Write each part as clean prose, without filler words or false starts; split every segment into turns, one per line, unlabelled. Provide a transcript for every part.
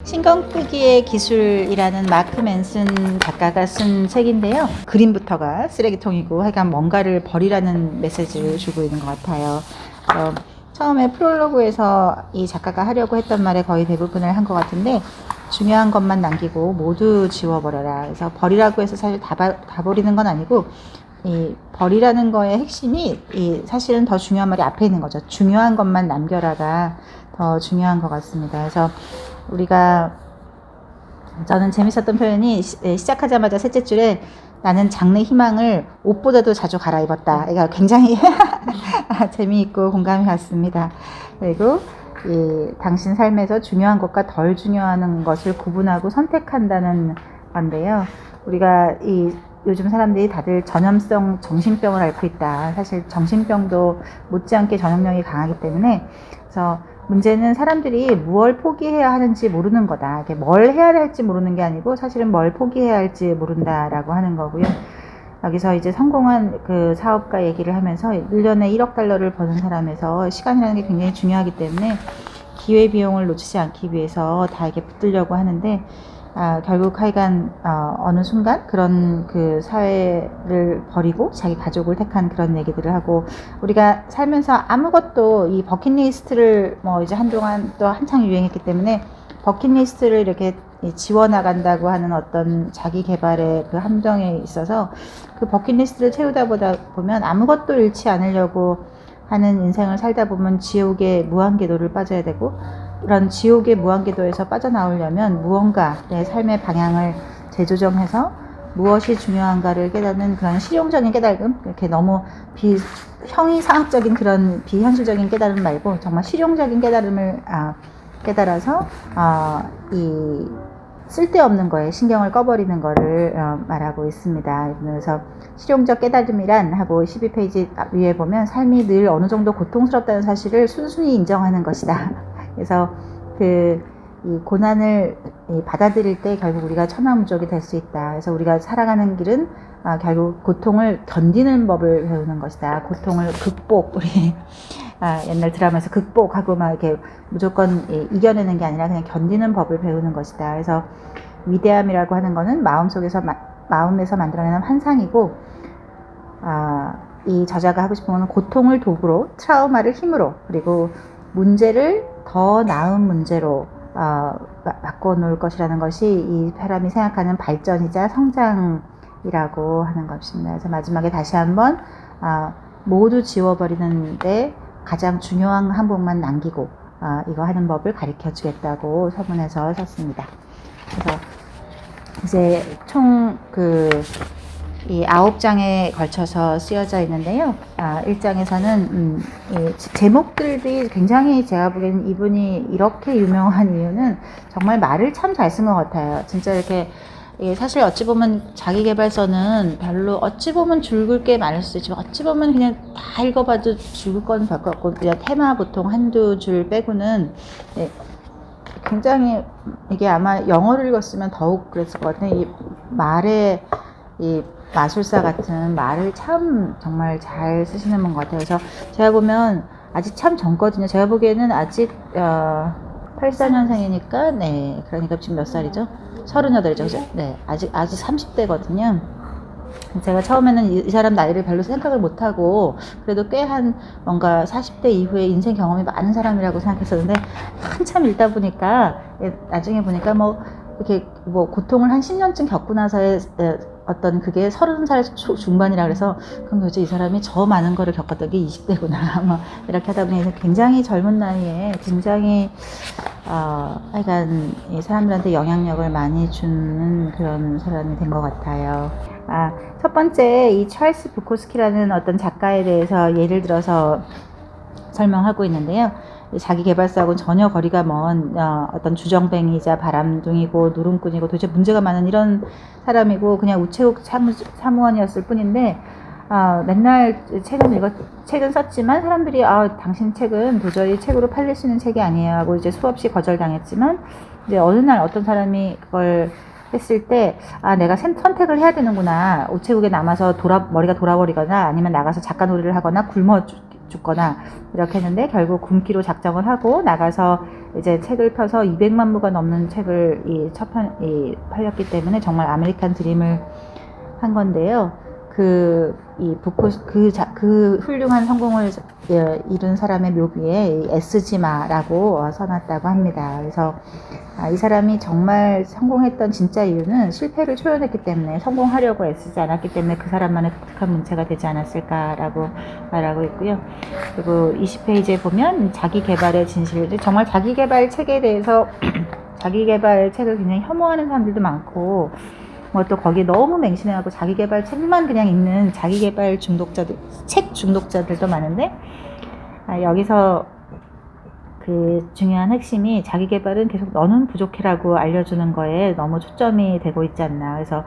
신경끄기의 기술이라는 마크 맨슨 작가가 쓴 책인데요. 그림부터가 쓰레기통이고 하여간 뭔가를 버리라는 메시지를 주고 있는 것 같아요. 처음에 프롤로그에서 이 작가가 하려고 했던 말의 거의 대부분을 한 것 같은데, 중요한 것만 남기고 모두 지워버려라. 그래서 버리라고 해서 사실 다 버리는 건 아니고, 이 버리라는 거의 핵심이 사실은 더 중요한 말이 앞에 있는 거죠. 중요한 것만 남겨라가 더 중요한 것 같습니다. 그래서 저는 재밌었던 표현이 시작하자마자 셋째 줄에 나는 장래 희망을 옷보다도 자주 갈아입었다. 그러니까 굉장히 재미있고 공감이 갔습니다. 그리고 당신 삶에서 중요한 것과 덜 중요한 것을 구분하고 선택한다는 건데요. 우리가 요즘 사람들이 다들 전염성 정신병을 앓고 있다. 사실 정신병도 못지않게 전염력이 강하기 때문에, 그래서 문제는 사람들이 무엇을 포기해야 하는지 모르는 거다. 뭘 해야 할지 모르는 게 아니고 사실은 뭘 포기해야 할지 모른다라고 하는 거고요. 여기서 이제 성공한 그 사업가 얘기를 하면서 1년에 1억 달러를 버는 사람에서 시간이라는 게 굉장히 중요하기 때문에 기회비용을 놓치지 않기 위해서 다 이렇게 붙들려고 하는데, 결국 하여간 어느 순간 그런 그 사회를 버리고 자기 가족을 택한 그런 얘기들을 하고, 우리가 살면서 아무것도 이 버킷리스트를 이제 한동안 또 한창 유행했기 때문에 버킷리스트를 이렇게 지워나간다고 하는 어떤 자기 개발의 그 함정에 있어서 그 버킷리스트를 채우다 보면 아무것도 잃지 않으려고 하는 인생을 살다 보면 지옥의 무한궤도를 빠져야 되고, 이런 지옥의 무한궤도에서 빠져나오려면 무언가 내 삶의 방향을 재조정해서 무엇이 중요한가를 깨닫는 그런 실용적인 깨달음, 이렇게 너무 형이상학적인 그런 비현실적인 깨달음 말고 정말 실용적인 깨달음을 깨달아서 이 쓸데없는 거에 신경을 꺼버리는 거를 말하고 있습니다. 그래서 실용적 깨달음이란 하고 12페이지 위에 보면 삶이 늘 어느 정도 고통스럽다는 사실을 순순히 인정하는 것이다. 그래서 이 고난을 받아들일 때 결국 우리가 천하무적이 될 수 있다. 그래서 우리가 살아가는 길은 결국 고통을 견디는 법을 배우는 것이다. 고통을 우리 옛날 드라마에서 극복하고 막 이렇게 무조건 이겨내는 게 아니라 그냥 견디는 법을 배우는 것이다. 그래서 위대함이라고 하는 거는 마음에서 만들어내는 환상이고, 이 저자가 하고 싶은 거는 고통을 도구로, 트라우마를 힘으로, 그리고 문제를 더 나은 문제로 바꿔놓을 것이라는 것이 이 사람이 생각하는 발전이자 성장이라고 하는 것입니다. 그래서 마지막에 다시 한번 모두 지워버리는데 가장 중요한 항목만 남기고 이거 하는 법을 가르쳐 주겠다고 서문에서 썼습니다. 그래서 이제 총 이 9장에 걸쳐서 쓰여져 있는데요. 1장에서는 제목들이 굉장히, 제가 보기에는 이분이 이렇게 유명한 이유는 정말 말을 참 잘 쓴 것 같아요. 진짜 이렇게 사실 어찌 보면 자기계발서는 별로 어찌 보면 줄글게 많을 수 있지만 어찌 보면 그냥 다 읽어봐도 줄글 건 별거 없고, 테마 보통 한두 줄 빼고는 굉장히, 이게 아마 영어를 읽었으면 더욱 그랬을 것 같아요. 이 말의 마술사 같은 말을 참 정말 잘 쓰시는 분 같아요. 그래서 제가 보면 아직 참 젊거든요. 제가 보기에는 아직 84년생이니까 그러니까 지금 몇 살이죠? 38이죠. 그죠? 아직 30대거든요. 제가 처음에는 이 사람 나이를 별로 생각을 못하고 그래도 꽤 뭔가 40대 이후에 인생 경험이 많은 사람이라고 생각했었는데, 한참 읽다 보니까 나중에 보니까 이렇게 고통을 한 10년쯤 겪고 나서의 어떤 그게 30살 중반이라 그래서, 그럼 도대체 이 사람이 저 많은 거를 겪었던 게 20대구나 이렇게 하다 보니 굉장히 젊은 나이에 굉장히 하여간 사람들한테 영향력을 많이 주는 그런 사람이 된 것 같아요. 첫 번째, 이 찰스 부코스키라는 어떤 작가에 대해서 예를 들어서 설명하고 있는데요. 자기 개발사하고는 전혀 거리가 먼 어떤 주정뱅이자 바람둥이고 누름꾼이고 도대체 문제가 많은 이런 사람이고, 그냥 우체국 사무원이었을 뿐인데 맨날 책은 썼지만 사람들이 당신 책은 도저히 책으로 팔릴 수 있는 책이 아니에요 하고 이제 수없이 거절당했지만, 이제 어느 날 어떤 사람이 그걸 했을 때 내가 선택을 해야 되는구나. 우체국에 남아서 머리가 돌아버리거나 아니면 나가서 작가 놀이를 하거나 굶어 죽거나 이렇게 했는데 결국 굶기로 작정을 하고 나가서 이제 책을 펴서 200만 부가 넘는 책을 팔렸기 때문에 정말 아메리칸 드림을 한 건데요. 그 훌륭한 성공을 이룬 사람의 묘비에 SG마라고 써놨다고 합니다. 그래서 이 사람이 정말 성공했던 진짜 이유는 실패를 초연했기 때문에 성공하려고 애쓰지 않았기 때문에 그 사람만의 독특한 문체가 되지 않았을까라고 말하고 있고요. 그리고 20페이지에 보면 자기 개발의 진실, 정말 자기 개발 책에 대해서 자기 개발 책을 굉장히 혐오하는 사람들도 많고 뭐 또 거기에 너무 맹신해갖고 자기개발 책만 그냥 읽는 자기개발 중독자들, 책 중독자들도 많은데 여기서 그 중요한 핵심이 자기개발은 계속 너는 부족해라고 알려주는 거에 너무 초점이 되고 있지 않나. 그래서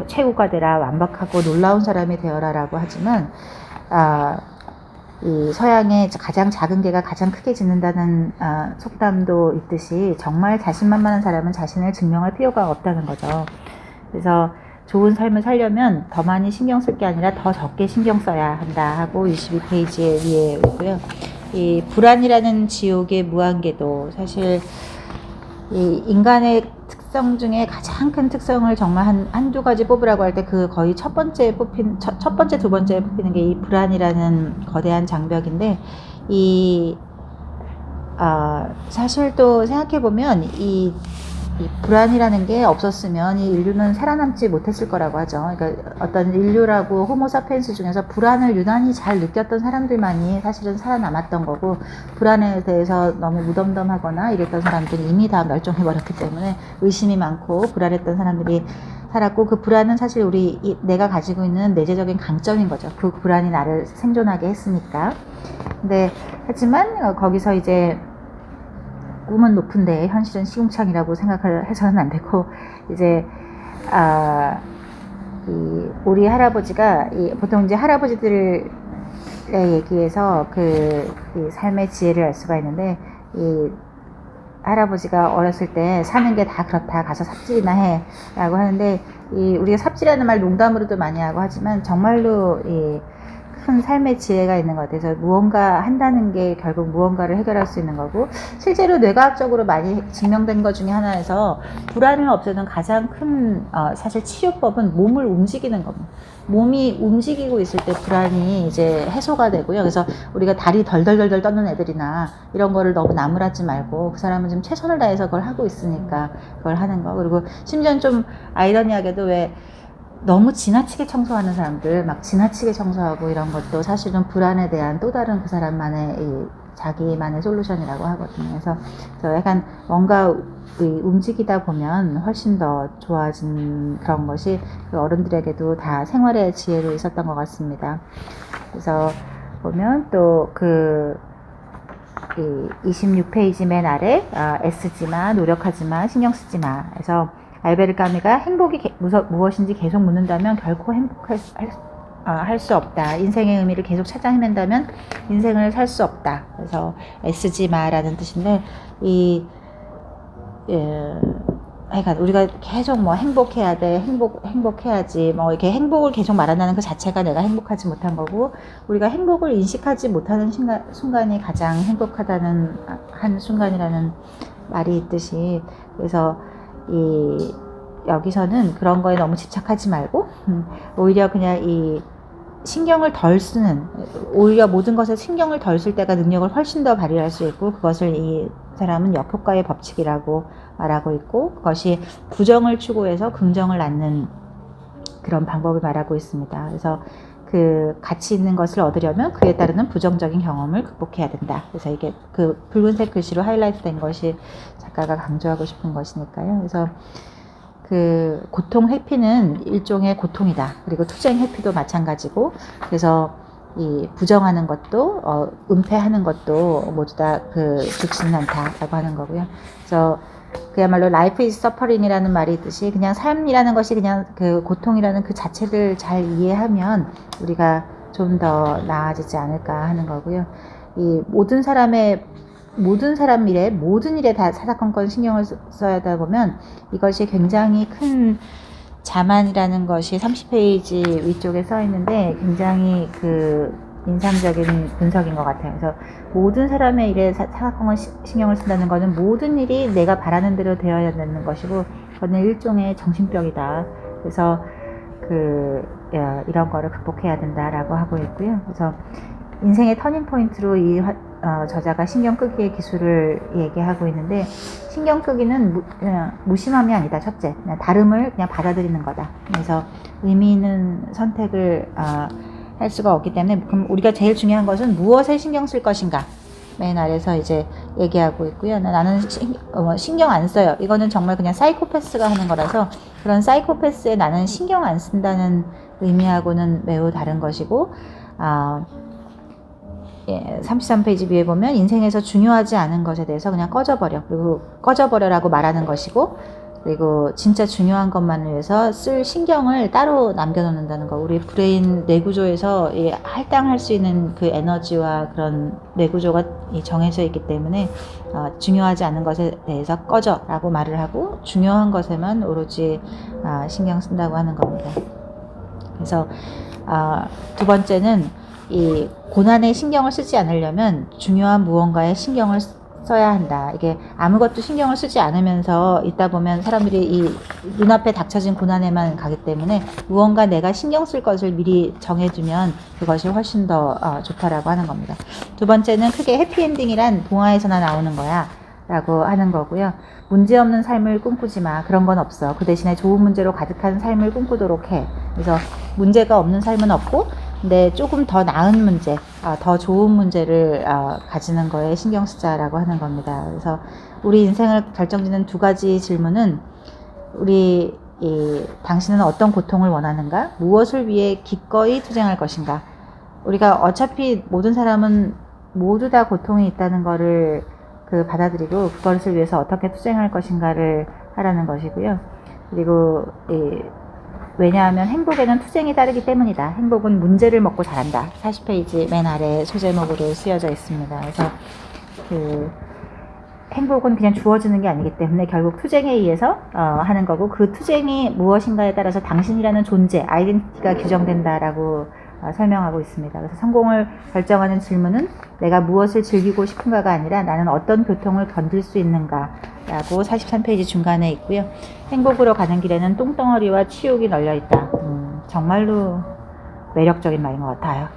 최고가 되라, 완벽하고 놀라운 사람이 되어라라고 하지만 이 서양의 가장 작은 개가 가장 크게 짖는다는 속담도 있듯이 정말 자신만만한 사람은 자신을 증명할 필요가 없다는 거죠. 그래서 좋은 삶을 살려면 더 많이 신경 쓸 게 아니라 더 적게 신경 써야 한다 하고 22페이지에 위에 있고요. 이 불안이라는 지옥의 무한궤도, 사실 이 인간의 특성 중에 가장 큰 특성을 정말 한두 가지 뽑으라고 할 때 그 거의 첫 번째, 두 번째 뽑히는 게 이 불안이라는 거대한 장벽인데, 사실 또 생각해보면 이 불안이라는 게 없었으면 이 인류는 살아남지 못했을 거라고 하죠. 그러니까 어떤 인류라고 호모사피엔스 중에서 불안을 유난히 잘 느꼈던 사람들만이 사실은 살아남았던 거고, 불안에 대해서 너무 무덤덤하거나 이랬던 사람들은 이미 다 멸종해버렸기 때문에 의심이 많고 불안했던 사람들이 살았고, 그 불안은 사실 내가 가지고 있는 내재적인 강점인 거죠. 그 불안이 나를 생존하게 했으니까. 근데 하지만 거기서 이제 꿈은 높은데 현실은 시궁창이라고 생각을 해서는 안 되고, 이제 우리 할아버지가 보통 이제 할아버지들의 얘기에서 이 삶의 지혜를 알 수가 있는데, 이 할아버지가 어렸을 때 사는 게 다 그렇다, 가서 삽질이나 해 라고 하는데, 우리가 삽질하는 말 농담으로도 많이 하고 하지만 정말로 큰 삶의 지혜가 있는 것 같아서 무언가 한다는 게 결국 무언가를 해결할 수 있는 거고, 실제로 뇌과학적으로 많이 증명된 것 중에 하나에서 불안을 없애는 가장 큰 사실 치료법은 몸을 움직이는 겁니다. 몸이 움직이고 있을 때 불안이 이제 해소가 되고요. 그래서 우리가 다리 덜덜덜덜 떠는 애들이나 이런 거를 너무 나무라지 말고, 그 사람은 지금 최선을 다해서 그걸 하고 있으니까 그걸 하는 거. 그리고 심지어는 좀 아이러니하게도 왜 너무 지나치게 청소하는 사람들, 막 지나치게 청소하고 이런 것도 사실은 불안에 대한 또 다른 그 사람만의 자기만의 솔루션이라고 하거든요. 그래서 약간 뭔가 움직이다 보면 훨씬 더 좋아진 그런 것이 그 어른들에게도 다 생활의 지혜로 있었던 것 같습니다. 그래서 보면 또 26페이지 맨 아래 애쓰지마, 노력하지마, 신경 쓰지마. 그래서 알베르 까미가 행복이 무엇인지 계속 묻는다면 결코 할 수 없다. 인생의 의미를 계속 찾아 헤맨다면 인생을 살 수 없다. 그래서 애쓰지 마라는 뜻인데, 그러니까 우리가 계속 뭐 행복해야 돼, 행복해야지, 뭐 이렇게 행복을 계속 말한다는 그 자체가 내가 행복하지 못한 거고, 우리가 행복을 인식하지 못하는 순간이 가장 행복하다는 한 순간이라는 말이 있듯이, 그래서 여기서는 그런 거에 너무 집착하지 말고 오히려 그냥 신경을 덜 쓰는, 오히려 모든 것에 신경을 덜 쓸 때가 능력을 훨씬 더 발휘할 수 있고, 그것을 이 사람은 역효과의 법칙이라고 말하고 있고, 그것이 부정을 추구해서 긍정을 낳는 그런 방법을 말하고 있습니다. 그래서 그 가치 있는 것을 얻으려면 그에 따르는 부정적인 경험을 극복해야 된다. 그래서 이게 그 붉은색 글씨로 하이라이트 된 것이 작가가 강조하고 싶은 것이니까요. 그래서 그 고통 회피는 일종의 고통이다. 그리고 투쟁 회피도 마찬가지고, 그래서 이 부정하는 것도 은폐하는 것도 모두 다 좋지는 않다라고 하는 거고요. 그래서 그야말로 life is suffering이라는 말이 있듯이 그냥 삶이라는 것이 그냥 그 고통이라는 그 자체를 잘 이해하면 우리가 좀 더 나아지지 않을까 하는 거고요. 이 모든 사람 일에, 모든 일에 다 사사건건 신경을 써야 하다 보면 이것이 굉장히 큰 자만이라는 것이 30페이지 위쪽에 써 있는데, 굉장히 인상적인 분석인 것 같아요. 그래서 모든 사람의 일에 사각형을 신경을 쓴다는 것은 모든 일이 내가 바라는 대로 되어야 되는 것이고, 그거는 일종의 정신병이다. 그래서 이런 거를 극복해야 된다라고 하고 있고요. 그래서 인생의 터닝 포인트로 이 저자가 신경 끄기의 기술을 얘기하고 있는데, 신경 끄기는 그냥 무심함이 아니다. 첫째, 그냥 다름을 그냥 받아들이는 거다. 그래서 의미 있는 선택을 할 수가 없기 때문에, 그럼 우리가 제일 중요한 것은 무엇에 신경 쓸 것인가. 맨 아래서 이제 얘기하고 있고요. 나는 신경 안 써요. 이거는 정말 그냥 사이코패스가 하는 거라서, 그런 사이코패스에 나는 신경 안 쓴다는 의미하고는 매우 다른 것이고, 33페이지 위에 보면 인생에서 중요하지 않은 것에 대해서 그냥 꺼져버려. 그리고 꺼져버려라고 말하는 것이고, 그리고 진짜 중요한 것만을 위해서 쓸 신경을 따로 남겨놓는다는 거. 우리 브레인 뇌구조에서 할당할 수 있는 그 에너지와 그런 뇌구조가 정해져 있기 때문에 중요하지 않은 것에 대해서 꺼져라고 말을 하고, 중요한 것에만 오로지 신경 쓴다고 하는 겁니다. 그래서 두 번째는 이 고난에 신경을 쓰지 않으려면 중요한 무언가에 신경을 써야 한다. 이게 아무것도 신경을 쓰지 않으면서 있다 보면 사람들이 이 눈앞에 닥쳐진 고난에만 가기 때문에, 무언가 내가 신경 쓸 것을 미리 정해두면 그것이 훨씬 더 좋다라고 하는 겁니다. 두 번째는 크게 해피엔딩이란 동화에서나 나오는 거야 라고 하는 거고요. 문제없는 삶을 꿈꾸지 마. 그런 건 없어. 그 대신에 좋은 문제로 가득한 삶을 꿈꾸도록 해. 그래서 문제가 없는 삶은 없고, 근데 조금 더 나은 문제, 더 좋은 문제를 가지는 거에 신경 쓰자라고 하는 겁니다. 그래서 우리 인생을 결정짓는 두 가지 질문은, 당신은 어떤 고통을 원하는가? 무엇을 위해 기꺼이 투쟁할 것인가? 우리가 어차피 모든 사람은 모두 다 고통이 있다는 거를 받아들이고, 그것을 위해서 어떻게 투쟁할 것인가를 하라는 것이고요. 그리고 왜냐하면 행복에는 투쟁이 따르기 때문이다. 행복은 문제를 먹고 자란다. 40페이지 맨 아래 소제목으로 쓰여져 있습니다. 그래서 행복은 그냥 주어지는 게 아니기 때문에 결국 투쟁에 의해서 하는 거고, 그 투쟁이 무엇인가에 따라서 당신이라는 존재, 아이덴티티가 규정된다라고 설명하고 있습니다. 그래서 성공을 결정하는 질문은 내가 무엇을 즐기고 싶은가가 아니라 나는 어떤 고통을 견딜 수 있는가 라고 43페이지 중간에 있고요. 행복으로 가는 길에는 똥덩어리와 치욕이 널려있다. 정말로 매력적인 말인 것 같아요.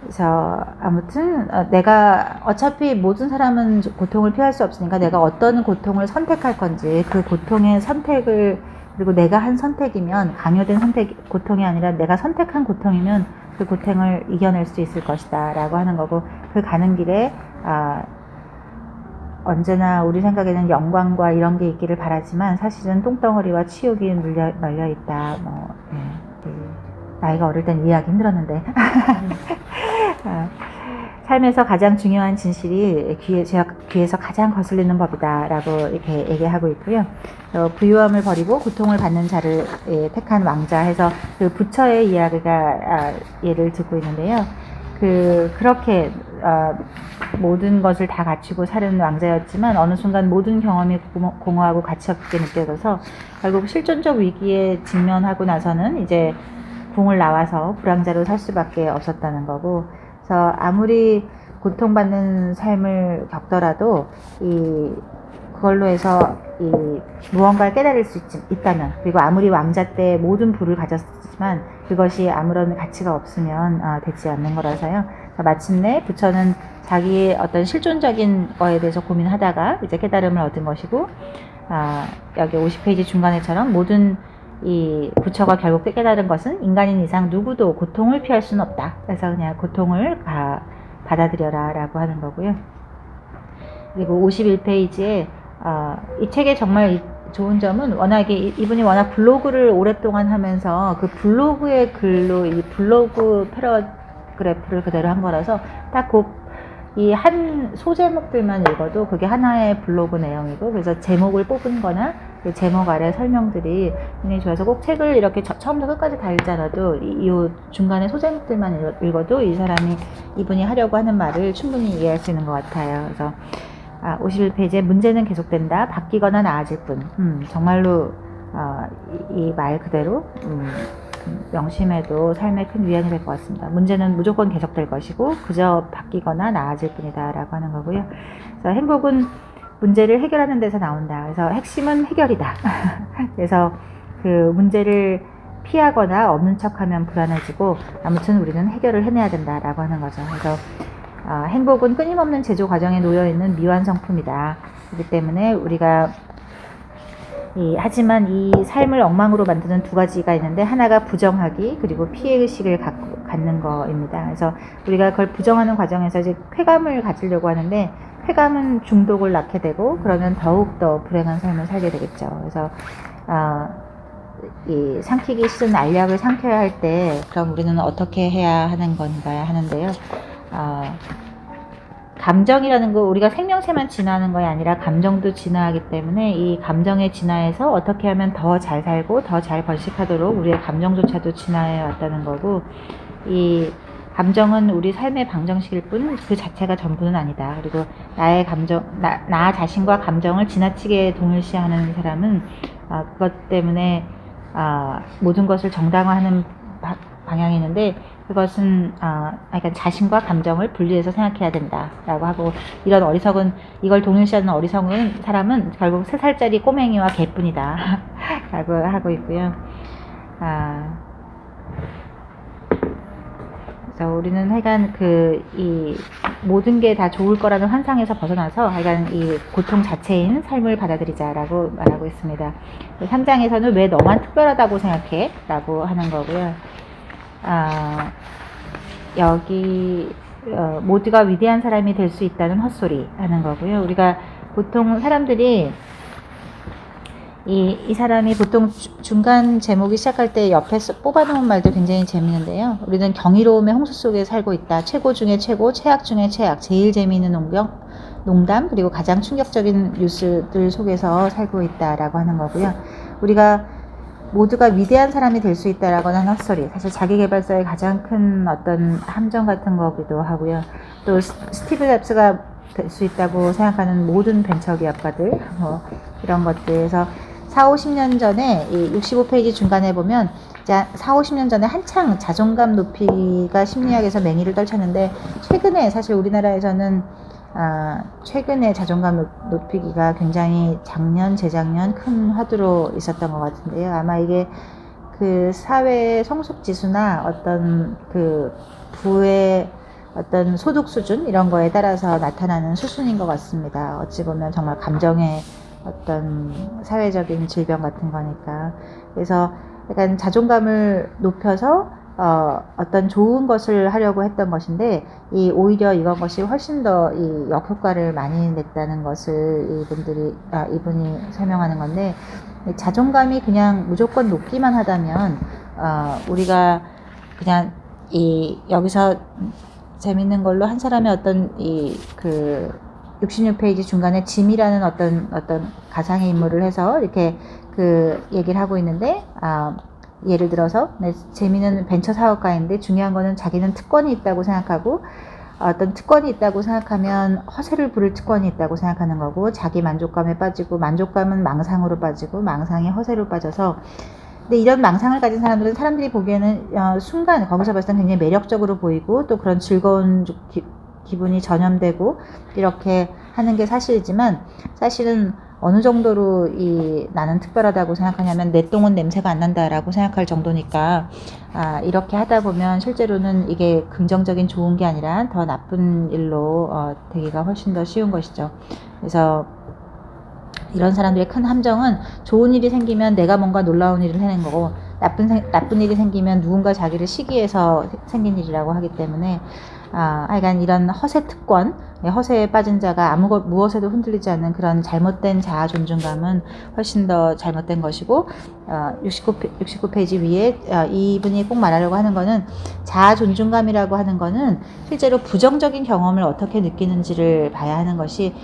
그래서 아무튼 내가 어차피 모든 사람은 고통을 피할 수 없으니까 내가 어떤 고통을 선택할 건지, 그 고통의 선택을, 그리고 내가 한 선택이면 강요된 고통이 아니라 내가 선택한 고통이면 그 고통을 이겨낼 수 있을 것이다 라고 하는 거고, 그 가는 길에 언제나 우리 생각에는 영광과 이런 게 있기를 바라지만 사실은 똥덩어리와 치욕이 널려있다. 나이가 어릴 땐 이해하기 힘들었는데 삶에서 가장 중요한 진실이 귀에서 가장 거슬리는 법이다 라고 이렇게 얘기하고 있고요. 부유함을 버리고 고통을 받는 자를 택한 왕자 해서 그 부처의 이야기가 예를 듣고 있는데요. 그렇게 모든 것을 다 갖추고 사는 왕자였지만 어느 순간 모든 경험이 공허하고 가치 없게 느껴져서 결국 실존적 위기에 직면하고 나서는 이제 궁을 나와서 불황자로 살 수밖에 없었다는 거고, 그래서 아무리 고통받는 삶을 겪더라도 그걸로 해서 무언가를 깨달을 수 있다면, 그리고 아무리 왕자 때 모든 부를 가졌지만 그것이 아무런 가치가 없으면 되지 않는 거라서요. 마침내 부처는 자기의 어떤 실존적인 거에 대해서 고민하다가 이제 깨달음을 얻은 것이고, 여기 50페이지 중간에처럼 모든 이 부처가 결국 깨달은 것은 인간인 이상 누구도 고통을 피할 수는 없다. 그래서 그냥 고통을 받아들여라 라고 하는 거고요. 그리고 51페이지에 이 책의 정말 좋은 점은 워낙에 이분이 워낙 블로그를 오랫동안 하면서 그 블로그의 글로 이 블로그 패러그래프를 그대로 한 거라서 딱 이 한 소제목들만 읽어도 그게 하나의 블로그 내용이고, 그래서 제목을 뽑은 거나 그 제목 아래 설명들이 굉장히 좋아서 꼭 책을 이렇게 처음부터 끝까지 다 읽지 않아도 이 중간에 소제목들만 읽어도 이분이 하려고 하는 말을 충분히 이해할 수 있는 것 같아요. 그래서 51페이지에 문제는 계속된다. 바뀌거나 나아질 뿐. 정말로 이 말 그대로 명심해도 삶에 큰 위안이 될 것 같습니다. 문제는 무조건 계속될 것이고 그저 바뀌거나 나아질 뿐이다 라고 하는 거고요. 그래서 행복은 문제를 해결하는 데서 나온다. 그래서 핵심은 해결이다. 그래서 그 문제를 피하거나 없는 척하면 불안해지고 아무튼 우리는 해결을 해내야 된다라고 하는 거죠. 그래서 행복은 끊임없는 제조 과정에 놓여있는 미완성품이다. 그렇기 때문에 우리가 하지만 이 삶을 엉망으로 만드는 두 가지가 있는데 하나가 부정하기 그리고 피해의식을 갖는 거입니다. 그래서 우리가 그걸 부정하는 과정에서 이제 쾌감을 가지려고 하는데 쾌감은 중독을 낳게 되고 그러면 더욱더 불행한 삶을 살게 되겠죠. 그래서 이 삼키기 싫은 알약을 삼켜야 할 때 그럼 우리는 어떻게 해야 하는 건가 하는데요. 감정이라는 거 우리가 생명체만 진화하는 것이 아니라 감정도 진화하기 때문에 이 감정에 진화해서 어떻게 하면 더 잘 살고 더 잘 번식하도록 우리의 감정조차도 진화해 왔다는 거고 이 감정은 우리 삶의 방정식일 뿐 그 자체가 전부는 아니다. 그리고 나의 감정, 나 자신과 감정을 지나치게 동일시하는 사람은 그것 때문에 모든 것을 정당화하는 방향이 있는데 그것은 그러니까 자신과 감정을 분리해서 생각해야 된다라고 하고 이런 어리석은 이걸 동일시하는 어리석은 사람은 결국 3살짜리 꼬맹이와 개뿐이다 라고 하고 있고요. 그래서 우리는 하여간 이 모든 게 다 좋을 거라는 환상에서 벗어나서 하여간 이 고통 자체인 삶을 받아들이자라고 말하고 있습니다. 3장에서는 왜 너만 특별하다고 생각해? 라고 하는 거고요. 여기 모두가 위대한 사람이 될 수 있다는 헛소리 하는 거고요. 우리가 보통 사람들이 이 사람이 보통 중간 제목이 시작할 때 옆에 뽑아놓은 말도 굉장히 재밌는데요. 우리는 경이로움의 홍수 속에 살고 있다. 최고 중에 최고, 최악 중에 최악, 제일 재미있는 농담, 그리고 가장 충격적인 뉴스들 속에서 살고 있다라고 하는 거고요. 우리가 모두가 위대한 사람이 될 수 있다라고 하는 헛소리. 사실 자기계발서의 가장 큰 어떤 함정 같은 거기도 하고요. 또 스티브 잡스가 될 수 있다고 생각하는 모든 벤처기업가들, 이런 것들에서 4, 50년 전에 이 65페이지 중간에 보면 4, 50년 전에 한창 자존감 높이기가 심리학에서 맹위를 떨쳤는데 최근에 사실 우리나라에서는 최근에 자존감 높이기가 굉장히 작년, 재작년 큰 화두로 있었던 것 같은데요. 아마 이게 그 사회의 성숙지수나 어떤 그 부의 어떤 소득 수준 이런 거에 따라서 나타나는 수순인 것 같습니다. 어찌 보면 정말 감정의 어떤 사회적인 질병 같은 거니까. 그래서 약간 자존감을 높여서 어떤 좋은 것을 하려고 했던 것인데 오히려 이런 것이 훨씬 더 이 역효과를 많이 냈다는 것을 이분이 설명하는 건데 자존감이 그냥 무조건 높기만 하다면 우리가 그냥 여기서 재밌는 걸로 한 사람의 어떤 66페이지 중간에 짐이라는 어떤 가상의 인물을 해서 이렇게 그 얘기를 하고 있는데 예를 들어서 재미는 벤처 사업가인데 중요한 거는 자기는 특권이 있다고 생각하고 어떤 특권이 있다고 생각하면 허세를 부릴 특권이 있다고 생각하는 거고 자기 만족감에 빠지고 만족감은 망상으로 빠지고 망상이 허세로 빠져서 근데 이런 망상을 가진 사람들은 사람들이 보기에는 순간 거기서 봤을 때 굉장히 매력적으로 보이고 또 그런 즐거운 기분이 전염되고 이렇게 하는 게 사실이지만 사실은 어느 정도로 나는 특별하다고 생각하냐면 내 똥은 냄새가 안 난다라고 생각할 정도니까 이렇게 하다 보면 실제로는 이게 긍정적인 좋은 게 아니라 더 나쁜 일로 되기가 훨씬 더 쉬운 것이죠. 그래서 이런 사람들의 큰 함정은 좋은 일이 생기면 내가 뭔가 놀라운 일을 해낸 거고 나쁜 일이 생기면 누군가 자기를 시기해서 생긴 일이라고 하기 때문에 하여간 이런 허세 특권, 허세에 빠진 자가 무엇에도 흔들리지 않는 그런 잘못된 자아 존중감은 훨씬 더 잘못된 것이고 69페이지 위에 이분이 꼭 말하려고 하는 거는 자아 존중감이라고 하는 거는 실제로 부정적인 경험을 어떻게 느끼는지를 봐야 하는 것이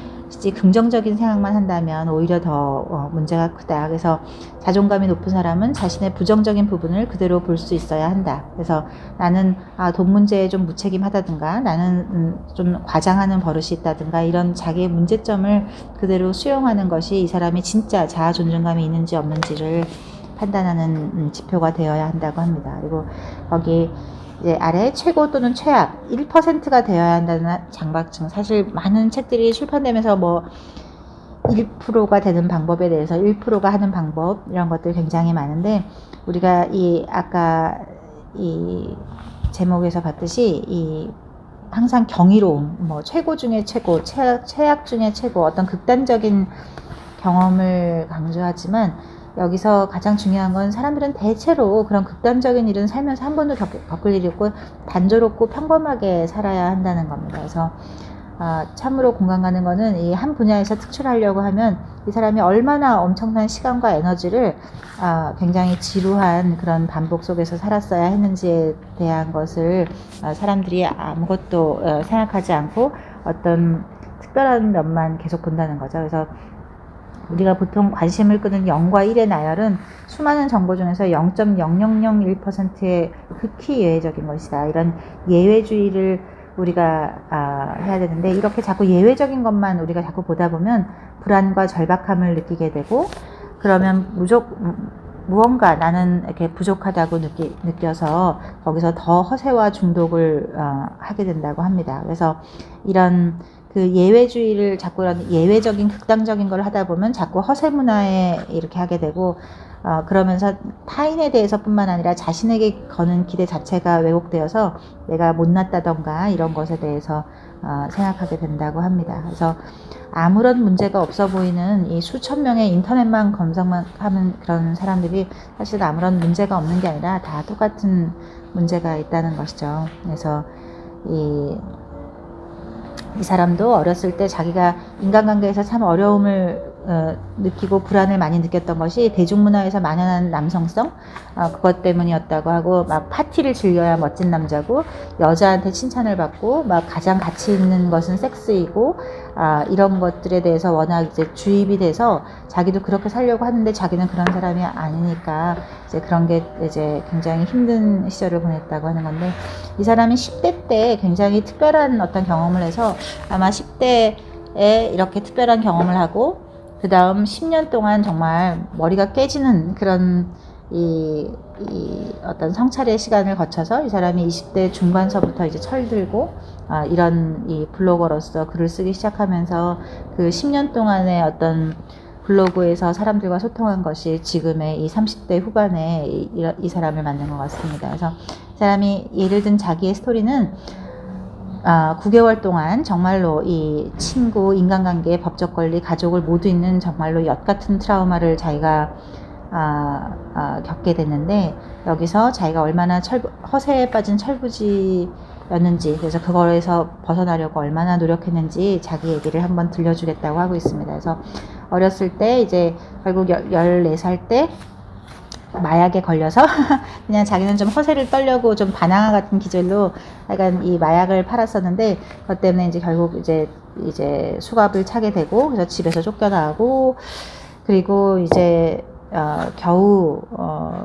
긍정적인 생각만 한다면 오히려 더 문제가 크다. 그래서 자존감이 높은 사람은 자신의 부정적인 부분을 그대로 볼 수 있어야 한다. 그래서 나는 돈 문제에 좀 무책임하다든가 나는 좀 과장하는 버릇이 있다든가 이런 자기의 문제점을 그대로 수용하는 것이 이 사람이 진짜 자아 존중감이 있는지 없는지를 판단하는 지표가 되어야 한다고 합니다. 그리고 거기 이제 아래 최고 또는 최악 1%가 되어야 한다는 장박증. 사실 많은 책들이 출판되면서 뭐 1%가 되는 방법에 대해서 1%가 하는 방법 이런 것들 굉장히 많은데 우리가 아까 이 제목에서 봤듯이 항상 경이로움, 뭐 최고 중에 최고, 최악 중에 최고 어떤 극단적인 경험을 강조하지만 여기서 가장 중요한 건 사람들은 대체로 그런 극단적인 일은 살면서 한 번도 겪을 일이 없고 단조롭고 평범하게 살아야 한다는 겁니다. 그래서 참으로 공감 가는 거는 이 한 분야에서 특출하려고 하면 이 사람이 얼마나 엄청난 시간과 에너지를 굉장히 지루한 그런 반복 속에서 살았어야 했는지에 대한 것을 사람들이 아무것도 생각하지 않고 어떤 특별한 면만 계속 본다는 거죠. 그래서 우리가 보통 관심을 끄는 0과 1의 나열은 수많은 정보 중에서 0.0001%의 극히 예외적인 것이다. 이런 예외주의를 우리가 해야 되는데 이렇게 자꾸 예외적인 것만 우리가 자꾸 보다 보면 불안과 절박함을 느끼게 되고 그러면 무언가 나는 이렇게 부족하다고 느껴서 거기서 더 허세와 중독을 하게 된다고 합니다. 그래서 이런 그 예외주의를 자꾸 예외적인 극단적인 걸 하다 보면 자꾸 허세 문화에 이렇게 하게 되고 그러면서 타인에 대해서뿐만 아니라 자신에게 거는 기대 자체가 왜곡되어서 내가 못났다던가 이런 것에 대해서 생각하게 된다고 합니다. 그래서 아무런 문제가 없어 보이는 이 수천 명의 인터넷만 검색만 하는 그런 사람들이 사실 아무런 문제가 없는 게 아니라 다 똑같은 문제가 있다는 것이죠. 그래서 이 사람도 어렸을 때 자기가 인간관계에서 참 어려움을 느끼고 불안을 많이 느꼈던 것이 대중문화에서 만연한 남성성 그것 때문이었다고 하고 막 파티를 즐겨야 멋진 남자고 여자한테 칭찬을 받고 막 가장 가치 있는 것은 섹스이고 이런 것들에 대해서 워낙 이제 주입이 돼서 자기도 그렇게 살려고 하는데 자기는 그런 사람이 아니니까 이제 그런 게 이제 굉장히 힘든 시절을 보냈다고 하는 건데 이 사람이 10대 때 굉장히 특별한 어떤 경험을 해서 아마 10대에 이렇게 특별한 경험을 하고 그 다음 10년 동안 정말 머리가 깨지는 그런 어떤 성찰의 시간을 거쳐서 이 사람이 20대 중반서부터 이제 철들고 이런 블로거로서 글을 쓰기 시작하면서 그 10년 동안의 어떤 블로그에서 사람들과 소통한 것이 지금의 이 30대 후반에 이 사람을 만든 것 같습니다. 그래서 이 사람이 예를 든 자기의 스토리는 9개월 동안 정말로 이 친구, 인간관계, 법적 권리, 가족을 모두 있는 정말로 엿 같은 트라우마를 자기가 겪게 됐는데 여기서 자기가 얼마나 허세에 빠진 철부지였는지 그래서 그거에서 벗어나려고 얼마나 노력했는지 자기 얘기를 한번 들려주겠다고 하고 있습니다. 그래서 어렸을 때 이제 결국 14살 때 마약에 걸려서 그냥 자기는 좀 허세를 떨려고 좀 바나나 같은 기질로 약간 이 마약을 팔았었는데 그것 때문에 이제 결국 이제 수갑을 차게 되고 그래서 집에서 쫓겨나고 그리고 이제 겨우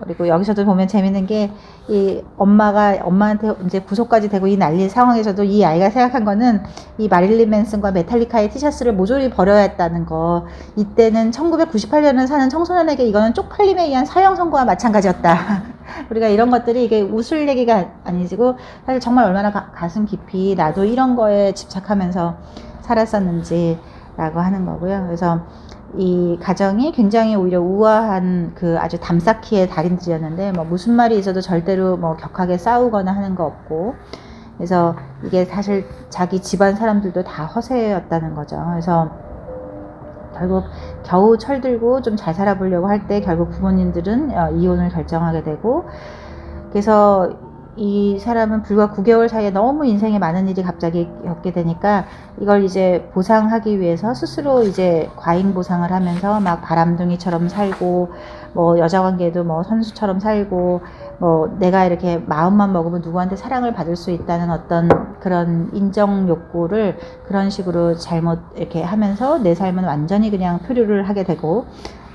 그리고 여기서도 보면 재밌는 게 이 엄마한테 이제 구속까지 되고 이 난리 상황에서도 이 아이가 생각한 거는 이 마릴린 맨슨과 메탈리카의 티셔츠를 모조리 버려야 했다는 거. 이때는 1998년을 사는 청소년에게 이거는 쪽팔림에 의한 사형 선고와 마찬가지였다. 우리가 이런 것들이 이게 웃을 얘기가 아니고 사실 정말 얼마나 가슴 깊이 나도 이런 거에 집착하면서 살았었는지라고 하는 거고요. 그래서 이 가정이 굉장히 오히려 우아한 그 아주 담쌓기의 달인들이었는데 뭐 무슨 말이 있어도 절대로 뭐 격하게 싸우거나 하는 거 없고 그래서 이게 사실 자기 집안 사람들도 다 허세였다는 거죠. 그래서 결국 겨우 철들고 좀 잘 살아보려고 할 때 결국 부모님들은 이혼을 결정하게 되고 그래서 이 사람은 불과 9개월 사이에 너무 인생에 많은 일이 갑자기 겪게 되니까 이걸 이제 보상하기 위해서 스스로 이제 과잉 보상을 하면서 막 바람둥이처럼 살고 뭐 여자 관계도 뭐 선수처럼 살고 뭐 내가 이렇게 마음만 먹으면 누구한테 사랑을 받을 수 있다는 어떤 그런 인정 욕구를 그런 식으로 잘못 이렇게 하면서 내 삶은 완전히 그냥 표류를 하게 되고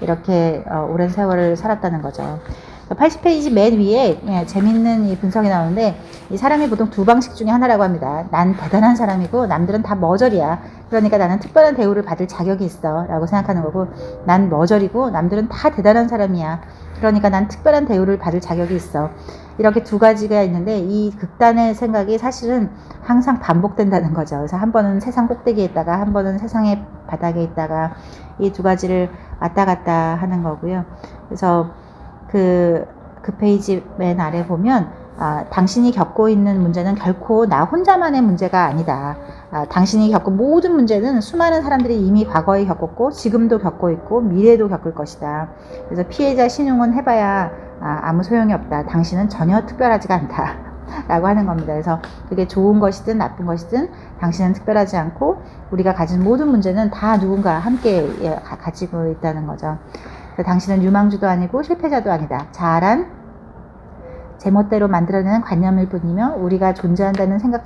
이렇게 오랜 세월을 살았다는 거죠. 80페이지 맨 위에 재밌는 이 분석이 나오는데 이 사람이 보통 두 방식 중에 하나라고 합니다. 난 대단한 사람이고 남들은 다 머저리야. 그러니까 나는 특별한 대우를 받을 자격이 있어 라고 생각하는 거고, 난 머저리고 남들은 다 대단한 사람이야. 그러니까 난 특별한 대우를 받을 자격이 있어. 이렇게 두 가지가 있는데 이 극단의 생각이 사실은 항상 반복된다는 거죠. 그래서 한 번은 세상 꼭대기에 있다가 한 번은 세상의 바닥에 있다가 이 두 가지를 왔다 갔다 하는 거고요. 그래서 그 페이지 맨 아래 보면 당신이 겪고 있는 문제는 결코 나 혼자만의 문제가 아니다. 당신이 겪은 모든 문제는 수많은 사람들이 이미 과거에 겪었고 지금도 겪고 있고 미래도 겪을 것이다. 그래서 피해자 신용은 해봐야 아무 소용이 없다. 당신은 전혀 특별하지가 않다. 라고 하는 겁니다. 그래서 그게 좋은 것이든 나쁜 것이든 당신은 특별하지 않고 우리가 가진 모든 문제는 다 누군가 함께 가지고 있다는 거죠. 당신은 유망주도 아니고 실패자도 아니다. 자아란 제멋대로 만들어내는 관념일 뿐이며 우리가 존재한다는 생각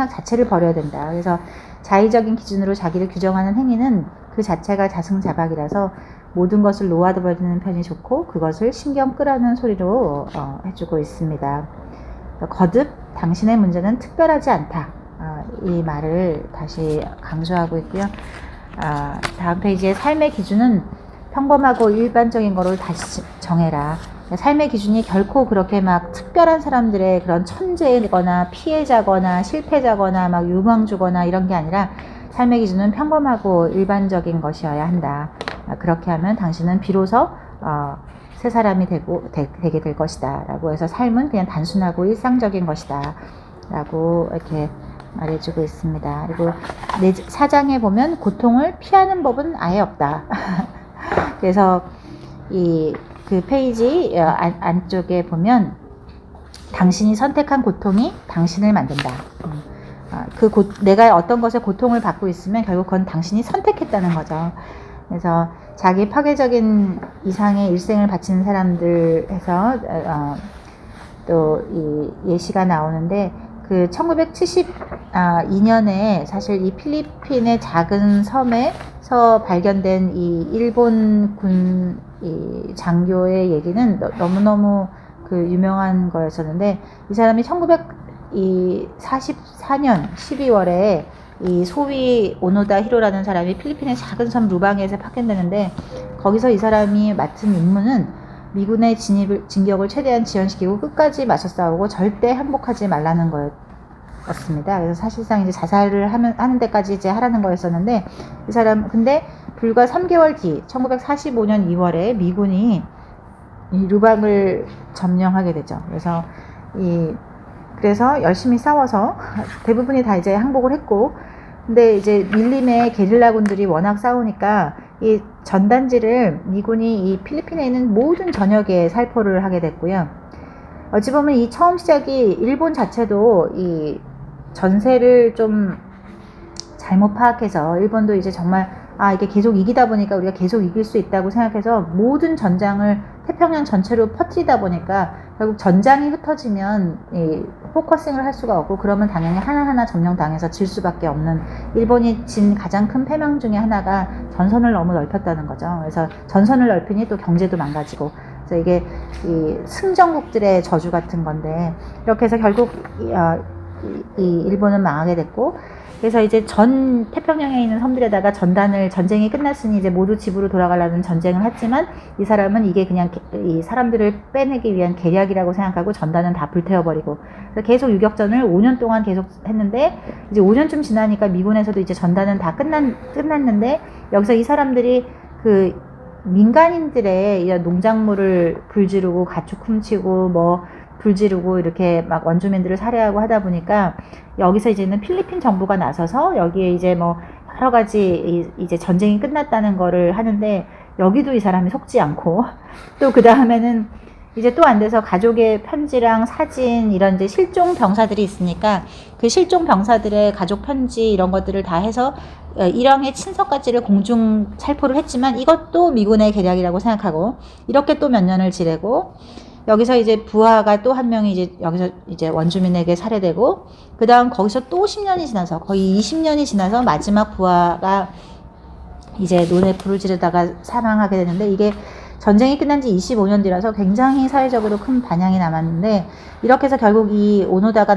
자체를 버려야 된다. 그래서 자의적인 기준으로 자기를 규정하는 행위는 그 자체가 자승자박이라서 모든 것을 놓아버리는 편이 좋고 그것을 신경 끄라는 소리로 해주고 있습니다. 거듭 당신의 문제는 특별하지 않다. 이 말을 다시 강조하고 있고요. 다음 페이지에 삶의 기준은 평범하고 일반적인 거를 다시 정해라. 삶의 기준이 결코 그렇게 막 특별한 사람들의 그런 천재거나 피해자거나 실패자거나 막 유망주거나 이런 게 아니라 삶의 기준은 평범하고 일반적인 것이어야 한다. 그렇게 하면 당신은 비로소 새 사람이 되게 될 것이다. 라고 해서 삶은 그냥 단순하고 일상적인 것이다. 라고 이렇게 말해주고 있습니다. 그리고 4장에 보면 고통을 피하는 법은 아예 없다. 그래서 그 페이지 안쪽에 보면 당신이 선택한 고통이 당신을 만든다. 내가 어떤 것에 고통을 받고 있으면 결국 그건 당신이 선택했다는 거죠. 그래서 자기 파괴적인 이상의 일생을 바치는 사람들에서 또 이 예시가 나오는데 그 1972년에 사실 이 필리핀의 작은 섬에서 발견된 이 일본 군 이 장교의 얘기는 너무너무 그 유명한 거였었는데 이 사람이 1944년 12월에 이 소위 오노다 히로라는 사람이 필리핀의 작은 섬 루방에서 파견되는데 거기서 이 사람이 맡은 임무는 미군의 진격을 최대한 지연시키고 끝까지 맞서 싸우고 절대 항복하지 말라는 거였습니다. 그래서 사실상 이제 자살을 하는 데까지 이제 하라는 거였었는데 이 사람 근데 불과 3개월 뒤 1945년 2월에 미군이 이 루방을 점령하게 되죠. 그래서 열심히 싸워서 대부분이 다 이제 항복을 했고 근데 이제 밀림의 게릴라군들이 워낙 싸우니까 이 전단지를 미군이 이 필리핀에 있는 모든 전역에 살포를 하게 됐고요. 어찌 보면 이 처음 시작이 일본 자체도 이 전세를 좀 잘못 파악해서 일본도 이제 정말 이게 계속 이기다 보니까 우리가 계속 이길 수 있다고 생각해서 모든 전장을 태평양 전체로 퍼뜨리다 보니까 결국 전장이 흩어지면 이 포커싱을 할 수가 없고 그러면 당연히 하나하나 점령당해서 질 수밖에 없는 일본이 진 가장 큰 패망 중에 하나가 전선을 너무 넓혔다는 거죠. 그래서 전선을 넓히니 또 경제도 망가지고 그래서 이게 이 승전국들의 저주 같은 건데 이렇게 해서 결국 이 일본은 망하게 됐고 그래서 이제 전 태평양에 있는 섬들에다가 전쟁이 끝났으니 이제 모두 집으로 돌아가려는 전쟁을 했지만 이 사람은 이게 그냥 이 사람들을 빼내기 위한 계략이라고 생각하고 전단은 다 불태워버리고 그래서 계속 유격전을 5년 동안 계속 했는데 이제 5년쯤 지나니까 미군에서도 이제 전단은 다 끝났는데 여기서 이 사람들이 그 민간인들의 농작물을 불지르고 가축 훔치고 뭐 불지르고 이렇게 막 원주민들을 살해하고 하다 보니까 여기서 이제는 필리핀 정부가 나서서 여기에 이제 뭐 여러 가지 이제 전쟁이 끝났다는 거를 하는데 여기도 이 사람이 속지 않고 또 그 다음에는 이제 또 안 돼서 가족의 편지랑 사진 이런 이제 실종 병사들이 있으니까 그 실종 병사들의 가족 편지 이런 것들을 다 해서 일왕의 친서까지를 공중 살포를 했지만 이것도 미군의 계략이라고 생각하고 이렇게 또 몇 년을 지내고 여기서 이제 부하가 또 한 명이 이제 여기서 이제 원주민에게 살해되고 그 다음 거기서 또 10년이 지나서 거의 20년이 지나서 마지막 부하가 이제 논에 불을 지르다가 사망하게 되는데 이게 전쟁이 끝난 지 25년 뒤라서 굉장히 사회적으로 큰 반향이 남았는데 이렇게 해서 결국 이 오노다가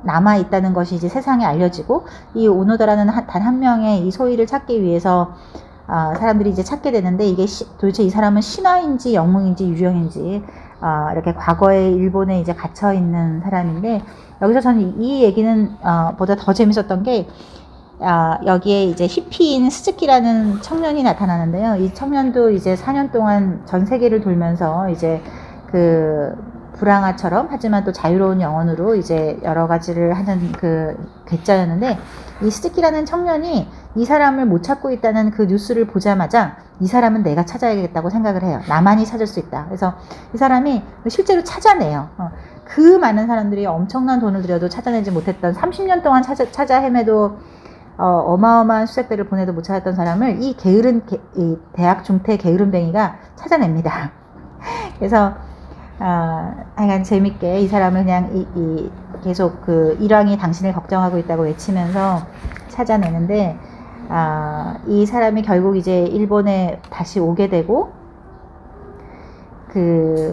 남아 있다는 것이 이제 세상에 알려지고 이 오노다라는 단 한 명의 이 소위를 찾기 위해서 사람들이 이제 찾게 되는데 이게 도대체 이 사람은 신화인지 영웅인지 유령인지 이렇게 과거에 일본에 이제 갇혀 있는 사람인데 여기서 저는 이 얘기는 보다 더 재밌었던 게 여기에 이제 히피인 스즈키라는 청년이 나타나는데요. 이 청년도 이제 4년 동안 전 세계를 돌면서 이제 그 불황아처럼 하지만 또 자유로운 영혼으로 이제 여러 가지를 하는 그 괴짜였는데 이 스즈키라는 청년이 이 사람을 못 찾고 있다는 그 뉴스를 보자마자 이 사람은 내가 찾아야겠다고 생각을 해요. 나만이 찾을 수 있다. 그래서 이 사람이 실제로 찾아내요. 그 많은 사람들이 엄청난 돈을 들여도 찾아내지 못했던 30년 동안 찾아 헤매도 어마어마한 수색대를 보내도 못 찾았던 사람을 이 대학 중퇴 게으름뱅이가 찾아냅니다. 그래서 하여간 재밌게 이 사람을 그냥 계속 그 일왕이 당신을 걱정하고 있다고 외치면서 찾아내는데 이 사람이 결국 이제 일본에 다시 오게 되고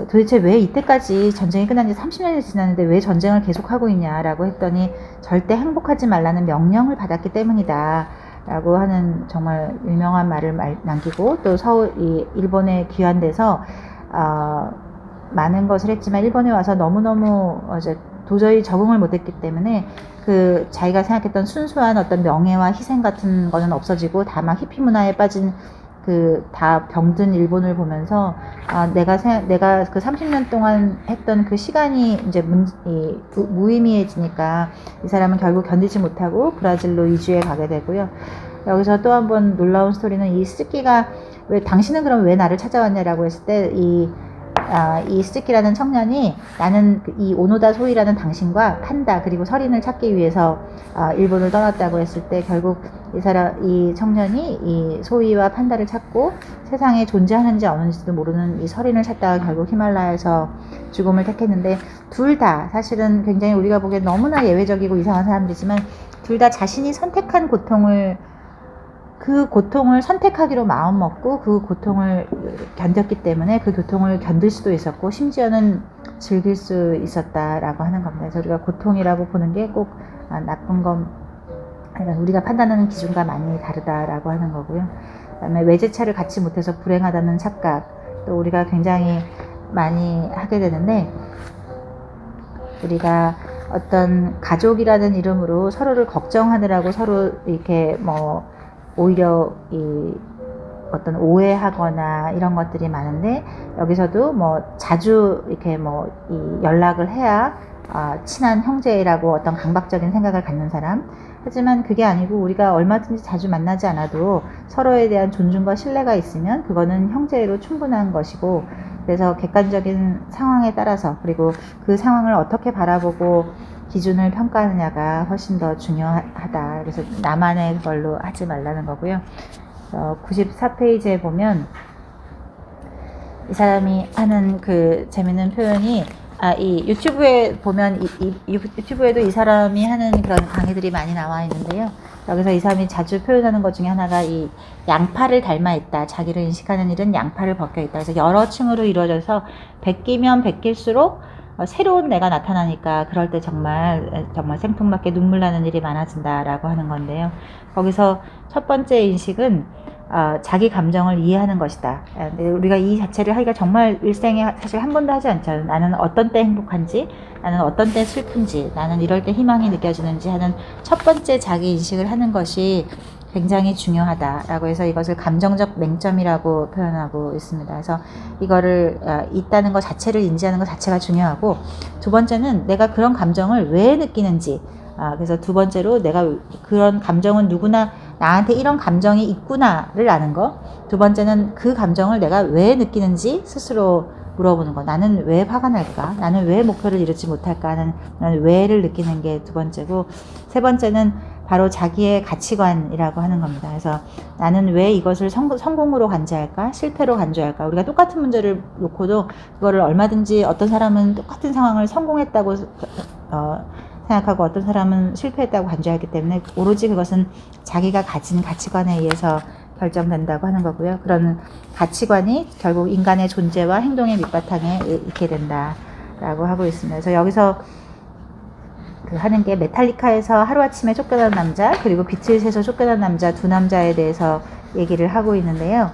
도대체 왜 이때까지 전쟁이 끝난 지 30년이 지났는데 왜 전쟁을 계속하고 있냐라고 했더니 절대 행복하지 말라는 명령을 받았기 때문이다 라고 하는 정말 유명한 말을 남기고 또 일본에 귀환돼서 많은 것을 했지만 일본에 와서 너무너무 도저히 적응을 못했기 때문에 자기가 생각했던 순수한 어떤 명예와 희생 같은 거는 없어지고 다만 히피 문화에 빠진 다 병든 일본을 보면서 내가 그 30년 동안 했던 그 시간이 이제 무의미해지니까 이 사람은 결국 견디지 못하고 브라질로 이주해 가게 되고요. 여기서 또 한 번 놀라운 스토리는 이 스즈키가 당신은 그럼 왜 나를 찾아왔냐라고 했을 때 이 스즈키라는 청년이 나는 이 오노다 소이라는 당신과 판다 그리고 서린을 찾기 위해서 일본을 떠났다고 했을 때 결국 이 청년이 이 소이와 판다를 찾고 세상에 존재하는지 없는지도 모르는 이 서린을 찾다가 결국 히말라야에서 죽음을 택했는데 둘 다 사실은 굉장히 우리가 보기엔 너무나 예외적이고 이상한 사람들이지만 둘 다 자신이 선택한 고통을 선택하기로 마음먹고 그 고통을 견뎠기 때문에 그 고통을 견딜 수도 있었고 심지어는 즐길 수 있었다라고 하는 겁니다. 그래서 우리가 고통이라고 보는 게 꼭 나쁜 우리가 판단하는 기준과 많이 다르다라고 하는 거고요. 그다음에 외제차를 갖지 못해서 불행하다는 착각 또 우리가 굉장히 많이 하게 되는데 우리가 어떤 가족이라는 이름으로 서로를 걱정하느라고 서로 이렇게 오히려 어떤 오해하거나 이런 것들이 많은데 여기서도 자주 이렇게 연락을 해야 친한 형제라고 어떤 강박적인 생각을 갖는 사람 하지만 그게 아니고 우리가 얼마든지 자주 만나지 않아도 서로에 대한 존중과 신뢰가 있으면 그거는 형제로 충분한 것이고 그래서 객관적인 상황에 따라서 그리고 그 상황을 어떻게 바라보고 기준을 평가하느냐가 훨씬 더 중요하다. 그래서 나만의 걸로 하지 말라는 거고요. 94페이지에 보면 이 사람이 하는 그 재밌는 표현이 이 유튜브에 보면 유튜브에도 이 사람이 하는 그런 강의들이 많이 나와 있는데요. 여기서 이 사람이 자주 표현하는 것 중에 하나가 이 양파를 닮아 있다. 자기를 인식하는 일은 양파를 벗겨 있다. 그래서 여러 층으로 이루어져서 베끼면 베낄수록 새로운 내가 나타나니까 그럴 때 정말 생뚱맞게 눈물 나는 일이 많아진다라고 하는 건데요. 거기서 첫 번째 인식은 자기 감정을 이해하는 것이다. 근데 우리가 이 자체를 하기가 정말 일생에 사실 한 번도 하지 않죠. 나는 어떤 때 행복한지, 나는 어떤 때 슬픈지, 나는 이럴 때 희망이 느껴지는지 하는 첫 번째 자기 인식을 하는 것이 굉장히 중요하다라고 해서 이것을 감정적 맹점이라고 표현하고 있습니다. 그래서 이거를 있다는 것 자체를 인지하는 것 자체가 중요하고 두 번째는 내가 그런 감정을 왜 느끼는지 그래서 두 번째로 내가 그런 감정은 누구나 나한테 이런 감정이 있구나를 아는 거 두 번째는 그 감정을 내가 왜 느끼는지 스스로 물어보는 거. 나는 왜 화가 날까? 나는 왜 목표를 이루지 못할까 하는 왜를 느끼는 게 두 번째고, 세 번째는 바로 자기의 가치관이라고 하는 겁니다. 그래서 나는 왜 이것을 성공으로 간주할까? 실패로 간주할까? 우리가 똑같은 문제를 놓고도 그거를 얼마든지 어떤 사람은 똑같은 상황을 성공했다고 생각하고 어떤 사람은 실패했다고 간주하기 때문에 오로지 그것은 자기가 가진 가치관에 의해서 결정된다고 하는 거고요. 그런 가치관이 결국 인간의 존재와 행동의 밑바탕에 있게 된다라고 하고 있습니다. 그래서 여기서 하는 게 메탈리카에서 하루아침에 쫓겨난 남자, 그리고 비틀즈에서 쫓겨난 남자, 두 남자에 대해서 얘기를 하고 있는데요.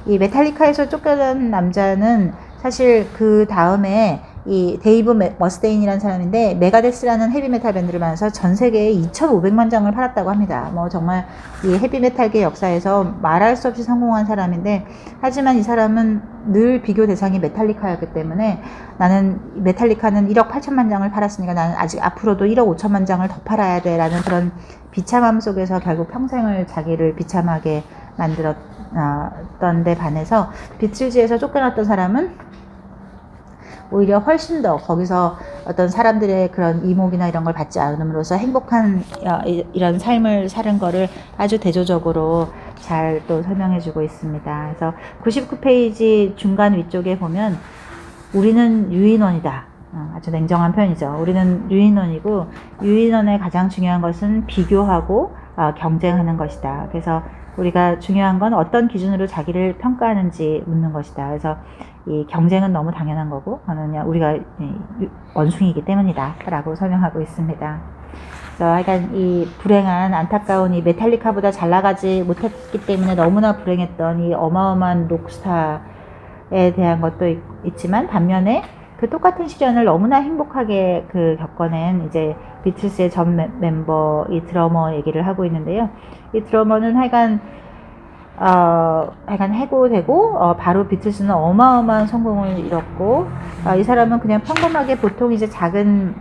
이 메탈리카에서 쫓겨난 남자는 사실 그 다음에 이 데이브 머스테인이라는 사람인데, 메가데스라는 헤비메탈 밴드를 만나서 전 세계에 2,500만 장을 팔았다고 합니다. 뭐 정말 이 헤비메탈계 역사에서 말할 수 없이 성공한 사람인데, 하지만 이 사람은 늘 비교 대상이 메탈리카였기 때문에 나는 메탈리카는 1억 8천만 장을 팔았으니까 나는 아직 앞으로도 1억 5천만 장을 더 팔아야 돼 라는 그런 비참함 속에서 결국 평생을 자기를 비참하게 만들었던 데 반해서, 비틀즈에서 쫓겨났던 사람은 오히려 훨씬 더 거기서 어떤 사람들의 그런 이목이나 이런 걸 받지 않음으로써 행복한 이런 삶을 사는 거를 아주 대조적으로 잘 또 설명해 주고 있습니다. 그래서 99페이지 중간 위쪽에 보면 우리는 유인원이다. 아주 냉정한 표현이죠. 우리는 유인원이고, 유인원의 가장 중요한 것은 비교하고 경쟁하는 것이다. 그래서 우리가 중요한 건 어떤 기준으로 자기를 평가하는지 묻는 것이다. 그래서 이 경쟁은 너무 당연한 거고, 그냥 우리가 원숭이이기 때문이다 라고 설명하고 있습니다. 그래서 하여간 이 불행한, 안타까운 이 메탈리카보다 잘 나가지 못했기 때문에 너무나 불행했던 이 어마어마한 록스타에 대한 것도 있지만, 반면에 그 똑같은 시련을 너무나 행복하게 겪어낸 이제 비틀스의 전 멤버 이 드러머 얘기를 하고 있는데요. 이 드러머는 하여간 해고되고 바로 비틀스는 어마어마한 성공을 이뤘고, 이 사람은 그냥 평범하게 보통 이제 작은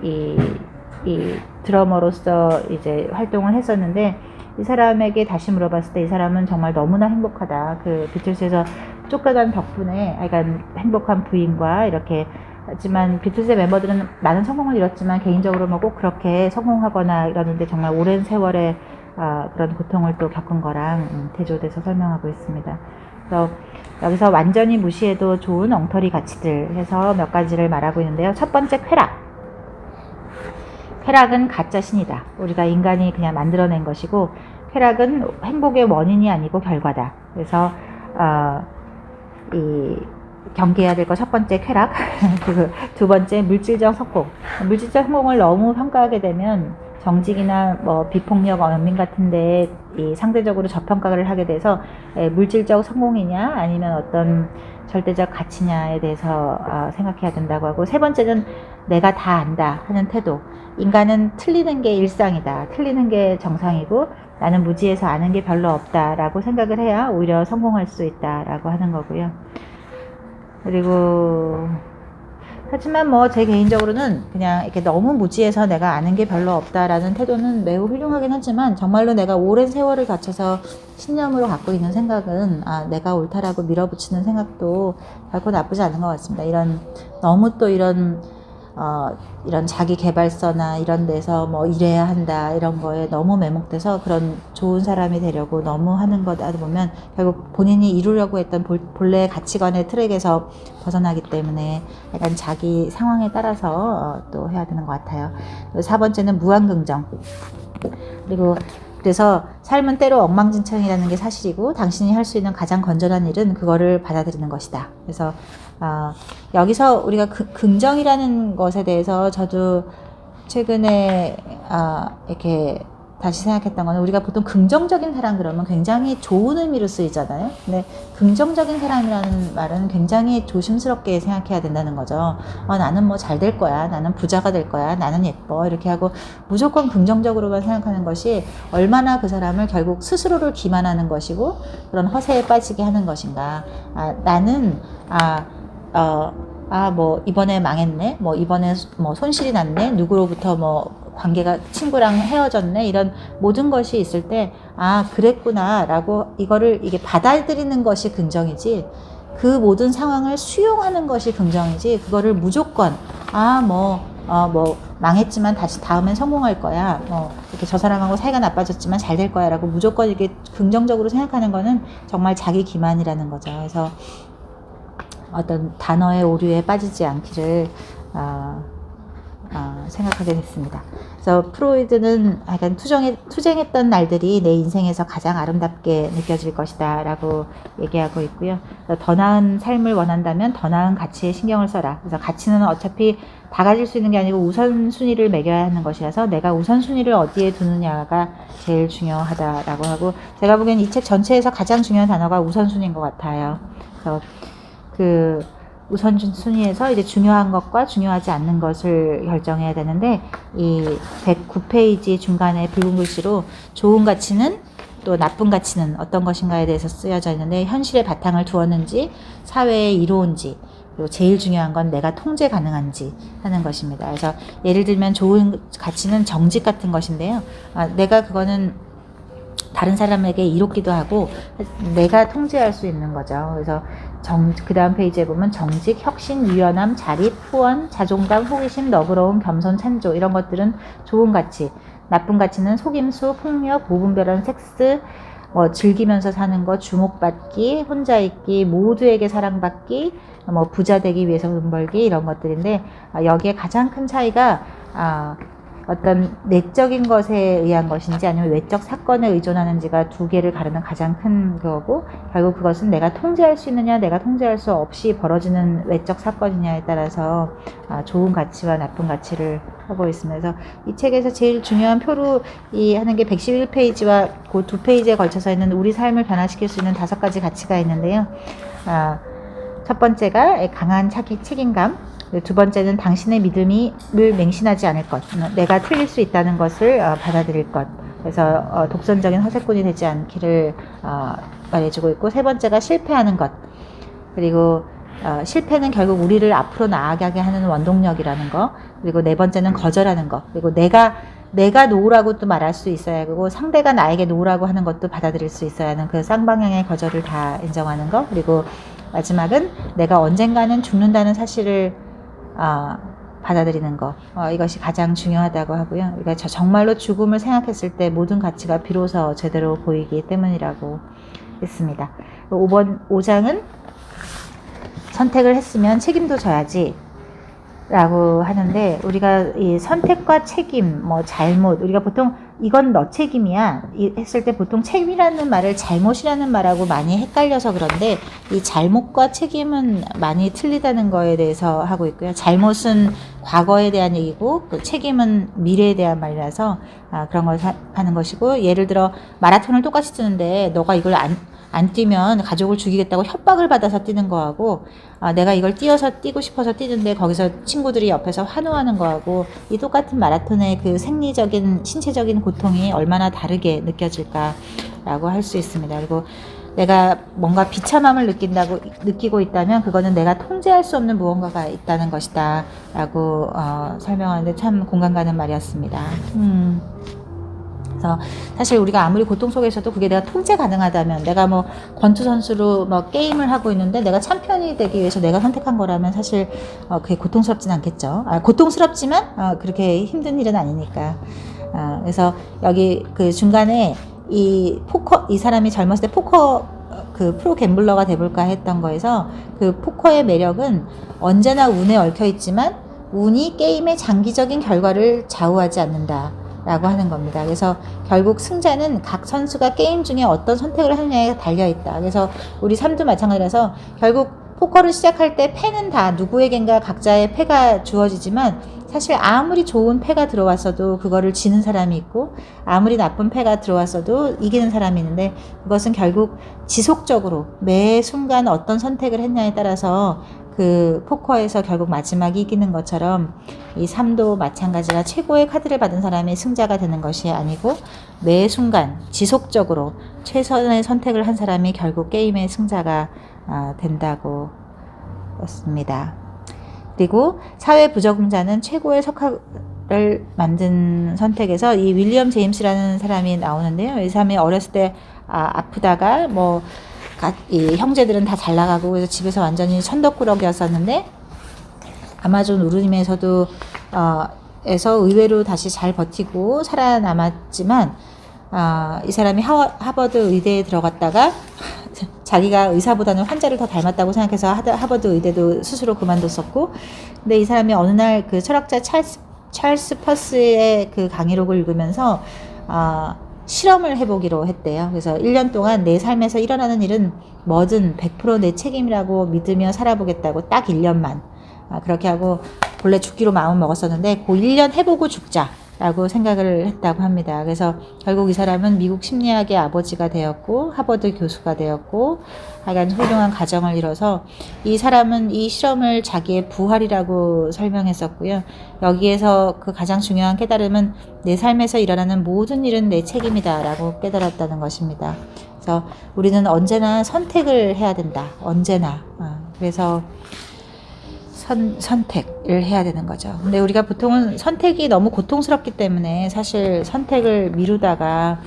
이 드러머로서 이제 활동을 했었는데, 이 사람에게 다시 물어봤을 때 이 사람은 정말 너무나 행복하다. 비틀스에서 쫓겨난 덕분에 약간 행복한 부인과 이렇게, 하지만 비틀스의 멤버들은 많은 성공을 이뤘지만 개인적으로 뭐 꼭 그렇게 성공하거나 이러는데 정말 오랜 세월의 그런 고통을 또 겪은 거랑 대조돼서 설명하고 있습니다. 그래서 여기서 완전히 무시해도 좋은 엉터리 가치들 해서 몇 가지를 말하고 있는데요. 첫 번째, 쾌락. 쾌락은 가짜 신이다. 우리가 인간이 그냥 만들어낸 것이고, 쾌락은 행복의 원인이 아니고 결과다. 그래서 이 경계해야 될 거 첫 번째 쾌락, 그리고 두 번째 물질적 성공. 물질적 성공을 너무 평가하게 되면 정직이나 뭐 비폭력, 연민 같은데 이 상대적으로 저평가를 하게 돼서 물질적 성공이냐 아니면 어떤 절대적 가치냐에 대해서 생각해야 된다고 하고, 세 번째는 내가 다 안다 하는 태도. 인간은 틀리는 게 일상이다. 틀리는 게 정상이고 나는 무지해서 아는 게 별로 없다라고 생각을 해야 오히려 성공할 수 있다라고 하는 거고요. 그리고 하지만 뭐 제 개인적으로는 그냥 이렇게 너무 무지해서 내가 아는 게 별로 없다라는 태도는 매우 훌륭하긴 하지만, 정말로 내가 오랜 세월을 거쳐서 신념으로 갖고 있는 생각은 내가 옳다라고 밀어붙이는 생각도 결코 나쁘지 않은 것 같습니다. 너무 또 이런 자기 개발서나 이런 데서 뭐 이래야 한다 이런 거에 너무 매목돼서 그런 좋은 사람이 되려고 너무 하는 거다 보면 결국 본인이 이루려고 했던 본래의 가치관의 트랙에서 벗어나기 때문에 약간 자기 상황에 따라서 또 해야 되는 것 같아요. 4번째는 무한긍정. 그래서 삶은 때로 엉망진창이라는 게 사실이고, 당신이 할 수 있는 가장 건전한 일은 그거를 받아들이는 것이다. 그래서 여기서 우리가 긍정이라는 것에 대해서 저도 최근에 이렇게 다시 생각했던 거는, 우리가 보통 긍정적인 사람 그러면 굉장히 좋은 의미로 쓰이잖아요. 근데 긍정적인 사람이라는 말은 굉장히 조심스럽게 생각해야 된다는 거죠. 나는 뭐 잘 될 거야, 나는 부자가 될 거야, 나는 예뻐, 이렇게 하고 무조건 긍정적으로만 생각하는 것이 얼마나 그 사람을 결국 스스로를 기만하는 것이고 그런 허세에 빠지게 하는 것인가. 나는 뭐 이번에 망했네, 뭐 이번에 뭐 손실이 났네, 누구로부터 뭐 관계가, 친구랑 헤어졌네, 이런 모든 것이 있을 때 그랬구나 라고 이게 받아들이는 것이 긍정이지, 그 모든 상황을 수용하는 것이 긍정이지, 그거를 무조건 망했지만 다시 다음엔 성공할 거야, 이렇게 저 사람하고 사이가 나빠졌지만 잘 될 거야 라고 무조건 이렇게 긍정적으로 생각하는 거는 정말 자기 기만이라는 거죠. 그래서 어떤 단어의 오류에 빠지지 않기를 생각하게 됐습니다. 그래서 프로이드는 약간 투쟁했던 날들이 내 인생에서 가장 아름답게 느껴질 것이다 라고 얘기하고 있고요. 더 나은 삶을 원한다면 더 나은 가치에 신경을 써라. 그래서 가치는 어차피 다 가질 수 있는 게 아니고 우선순위를 매겨야 하는 것이라서 내가 우선순위를 어디에 두느냐가 제일 중요하다라고 하고, 제가 보기엔 이 책 전체에서 가장 중요한 단어가 우선순위인 것 같아요. 그래서 그 우선순위에서 이제 중요한 것과 중요하지 않는 것을 결정해야 되는데, 이 109페이지 중간에 붉은 글씨로 좋은 가치는 또 나쁜 가치는 어떤 것인가에 대해서 쓰여져 있는데, 현실에 바탕을 두었는지 사회에 이로운지, 그리고 제일 중요한 건 내가 통제 가능한지 하는 것입니다. 그래서 예를 들면 좋은 가치는 정직 같은 것인데요. 내가 그거는 다른 사람에게 이롭기도 하고 내가 통제할 수 있는 거죠. 그래서 그 다음 페이지에 보면 정직, 혁신, 유연함, 자립, 후원, 자존감, 호기심, 너그러움, 겸손, 찬조, 이런 것들은 좋은 가치. 나쁜 가치는 속임수, 폭력, 무분별한 섹스, 즐기면서 사는 것, 주목받기, 혼자 있기, 모두에게 사랑받기, 부자 되기 위해서 돈 벌기, 이런 것들인데, 여기에 가장 큰 차이가 어떤 내적인 것에 의한 것인지 아니면 외적 사건에 의존하는지가 두 개를 가르는 가장 큰 거고, 결국 그것은 내가 통제할 수 있느냐 내가 통제할 수 없이 벌어지는 외적 사건이냐에 따라서 좋은 가치와 나쁜 가치를 하고 있습니다. 그래서 이 책에서 제일 중요한 표로 하는 게 111페이지와 그 2페이지에 걸쳐서 있는 우리 삶을 변화시킬 수 있는 5가지 가치가 있는데요. 첫 번째가 강한 책임감, 두 번째는 당신의 믿음을 맹신하지 않을 것, 내가 틀릴 수 있다는 것을 받아들일 것, 그래서 독선적인 허세꾼이 되지 않기를 말해주고 있고, 세 번째가 실패하는 것, 그리고 실패는 결국 우리를 앞으로 나아가게 하는 원동력이라는 거, 그리고 네 번째는 거절하는 것, 그리고 내가 놓으라고 또 말할 수 있어야 하고 상대가 나에게 놓으라고 하는 것도 받아들일 수 있어야 하는 그 쌍방향의 거절을 다 인정하는 것, 그리고 마지막은 내가 언젠가는 죽는다는 사실을 받아들이는 것, 이것이 가장 중요하다고 하고요. 우리가 정말로 죽음을 생각했을 때 모든 가치가 비로소 제대로 보이기 때문이라고 했습니다. 5장은 선택을 했으면 책임도 져야지 라고 하는데, 우리가 이 선택과 책임, 잘못, 우리가 보통 이건 너 책임이야 했을 때 보통 책임이라는 말을 잘못이라는 말하고 많이 헷갈려서 그런데, 이 잘못과 책임은 많이 틀리다는 거에 대해서 하고 있고요. 잘못은 과거에 대한 얘기고 그 책임은 미래에 대한 말이라서 그런 걸 하는 것이고, 예를 들어 마라톤을 똑같이 뛰는데 너가 이걸 안 뛰면 가족을 죽이겠다고 협박을 받아서 뛰는 거하고, 내가 이걸 뛰고 싶어서 뛰는데 거기서 친구들이 옆에서 환호하는 거하고, 이 똑같은 마라톤의 그 생리적인 신체적인 고통이 얼마나 다르게 느껴질까라고 할 수 있습니다. 그리고 내가 뭔가 비참함을 느끼고 있다면 그거는 내가 통제할 수 없는 무언가가 있다는 것이다 라고 설명하는데 참 공감 가는 말이었습니다. 그래서 사실 우리가 아무리 고통 속에서도 그게 내가 통제 가능하다면, 내가 권투 선수로 게임을 하고 있는데 내가 챔피언이 되기 위해서 내가 선택한 거라면 사실 그게 고통스럽진 않겠죠. 고통스럽지만 그렇게 힘든 일은 아니니까. 그래서 여기 그 중간에 이 사람이 젊었을 때 그 프로 갬블러가 돼볼까 했던 거에서, 그 포커의 매력은 언제나 운에 얽혀 있지만 운이 게임의 장기적인 결과를 좌우하지 않는다 라고 하는 겁니다. 그래서 결국 승자는 각 선수가 게임 중에 어떤 선택을 하느냐에 달려있다. 그래서 우리 삶도 마찬가지라서 결국 포커를 시작할 때 패는 다 누구에겐가 각자의 패가 주어지지만, 사실 아무리 좋은 패가 들어왔어도 그거를 지는 사람이 있고 아무리 나쁜 패가 들어왔어도 이기는 사람이 있는데, 그것은 결국 지속적으로 매 순간 어떤 선택을 했냐에 따라서 그 포커에서 결국 마지막에 이기는 것처럼 이 삶도 마찬가지라, 최고의 카드를 받은 사람이 승자가 되는 것이 아니고 매 순간 지속적으로 최선의 선택을 한 사람이 결국 게임의 승자가 된다고 했습니다. 그리고 사회 부적응자는 최고의 석학을 만든 선택에서 이 윌리엄 제임스라는 사람이 나오는데요. 이 사람이 어렸을 때 아프다가 이 형제들은 다 잘 나가고 그래서 집에서 완전히 천덕꾸러기였었는데 아마존 우르림에서도 에서 의외로 다시 잘 버티고 살아남았지만 이 사람이 하버드 의대에 들어갔다가 자기가 의사보다는 환자를 더 닮았다고 생각해서 하버드 의대도 스스로 그만뒀었고, 근데 이 사람이 어느 날 그 철학자 찰스 퍼스의 그 강의록을 읽으면서 실험을 해보기로 했대요. 그래서 1년 동안 내 삶에서 일어나는 일은 뭐든 100% 내 책임이라고 믿으며 살아보겠다고 딱 1년만 그렇게 하고 본래 죽기로 마음 먹었었는데 그 1년 해보고 죽자라고 생각을 했다고 합니다. 그래서 결국 이 사람은 미국 심리학의 아버지가 되었고 하버드 교수가 되었고 하여간 훌륭한 가정을 이뤄서 이 사람은 이 실험을 자기의 부활이라고 설명했었고요. 여기에서 그 가장 중요한 깨달음은 내 삶에서 일어나는 모든 일은 내 책임이다라고 깨달았다는 것입니다. 그래서 우리는 언제나 선택을 해야 된다. 언제나. 그래서 선택을 해야 되는 거죠. 근데 우리가 보통은 선택이 너무 고통스럽기 때문에 사실 선택을 미루다가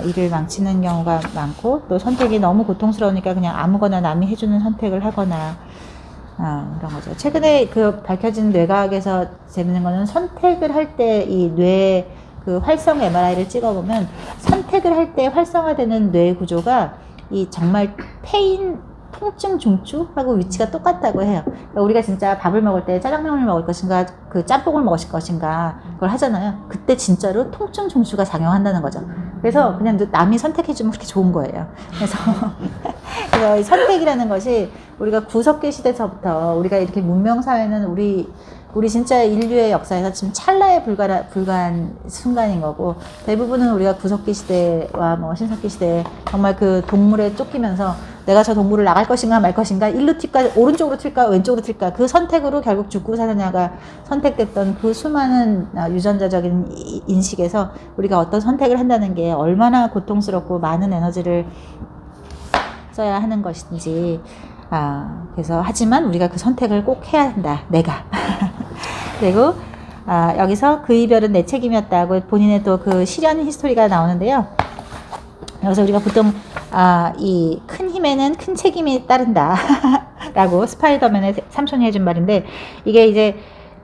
일을 망치는 경우가 많고, 또 선택이 너무 고통스러우니까 그냥 아무거나 남이 해주는 선택을 하거나 그런 거죠. 최근에 그 밝혀진 뇌과학에서 재밌는 거는 선택을 할 때 이 뇌 그 활성 MRI를 찍어보면 선택을 할 때 활성화되는 뇌 구조가 이 정말 통증 중추하고 위치가 똑같다고 해요. 그러니까 우리가 진짜 밥을 먹을 때 짜장면을 먹을 것인가 그 짬뽕을 먹을 것인가 그걸 하잖아요. 그때 진짜로 통증 중추가 작용한다는 거죠. 그래서 그냥 남이 선택해주면 그렇게 좋은 거예요. 그래서 이 선택이라는 것이 우리가 구석기 시대서부터 우리가 이렇게 문명사회는 우리 진짜 인류의 역사에서 지금 찰나에 불과한 순간인 거고, 대부분은 우리가 구석기 시대와 뭐 신석기 시대에 정말 그 동물에 쫓기면서 내가 저 동물을 나갈 것인가 말 것인가, 일로 튈까 오른쪽으로 튈까 왼쪽으로 튈까, 그 선택으로 결국 죽고 사느냐가 선택됐던 그 수많은 유전자적인 인식에서 우리가 어떤 선택을 한다는 게 얼마나 고통스럽고 많은 에너지를 써야 하는 것인지, 그래서 하지만 우리가 그 선택을 꼭 해야 한다, 내가. 그리고 여기서 그 이별은 내 책임이었다고 본인의 또 그 실현 히스토리가 나오는데요. 여기서 우리가 보통 이 큰 힘에는 큰 책임이 따른다 라고 스파이더맨의 삼촌이 해준 말인데, 이게 이제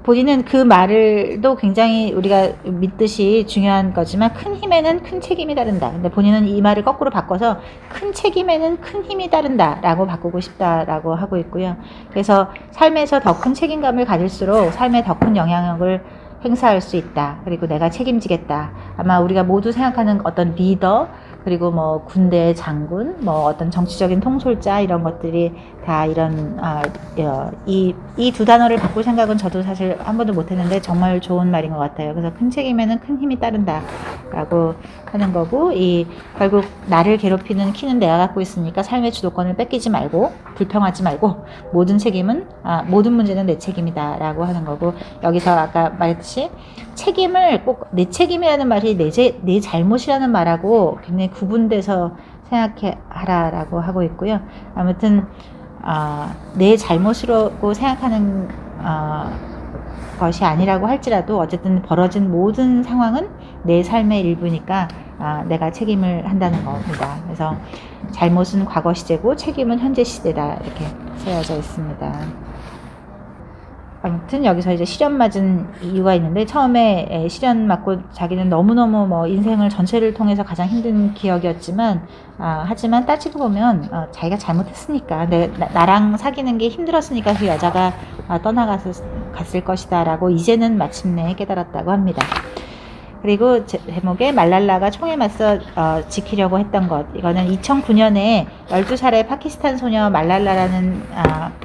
본인은 그 말을도 굉장히 우리가 믿듯이 중요한 거지만 큰 힘에는 큰 책임이 따른다. 근데 본인은 이 말을 거꾸로 바꿔서 큰 책임에는 큰 힘이 따른다 라고 바꾸고 싶다라고 하고 있고요. 그래서 삶에서 더 큰 책임감을 가질수록 삶에 더 큰 영향력을 행사할 수 있다. 그리고 내가 책임지겠다. 아마 우리가 모두 생각하는 어떤 리더, 그리고 뭐 군대 장군, 뭐 어떤 정치적인 통솔자, 이런 것들이 다 이런 이 두 단어를 바꿀 생각은 저도 사실 한 번도 못했는데 정말 좋은 말인 것 같아요. 그래서 큰 책임에는 큰 힘이 따른다라고 하는 거고, 이 결국 나를 괴롭히는 키는 내가 갖고 있으니까 삶의 주도권을 뺏기지 말고 불평하지 말고 모든 책임은 모든 문제는 내 책임이다라고 하는 거고, 여기서 아까 말했듯이 책임을 꼭 내 책임이라는 말이 내 잘못이라는 말하고 굉장히 구분돼서 생각하라라고 하고 있고요. 아무튼 내 잘못이라고 생각하는 것이 아니라고 할지라도 어쨌든 벌어진 모든 상황은 내 삶의 일부니까 내가 책임을 한다는 겁니다. 그래서 잘못은 과거 시제고 책임은 현재 시대다, 이렇게 쓰여져 있습니다. 아무튼 여기서 이제 시련 맞은 이유가 있는데, 처음에 시련 맞고 자기는 너무너무 뭐 인생을 전체를 통해서 가장 힘든 기억이었지만 하지만 따지고 보면 자기가 잘못했으니까, 나랑 사귀는 게 힘들었으니까 그 여자가 떠나갔을 것이다 라고 이제는 마침내 깨달았다고 합니다. 그리고 제목에 말랄라가 총에 맞서 지키려고 했던 것, 이거는 2009년에 12살의 파키스탄 소녀 말랄라라는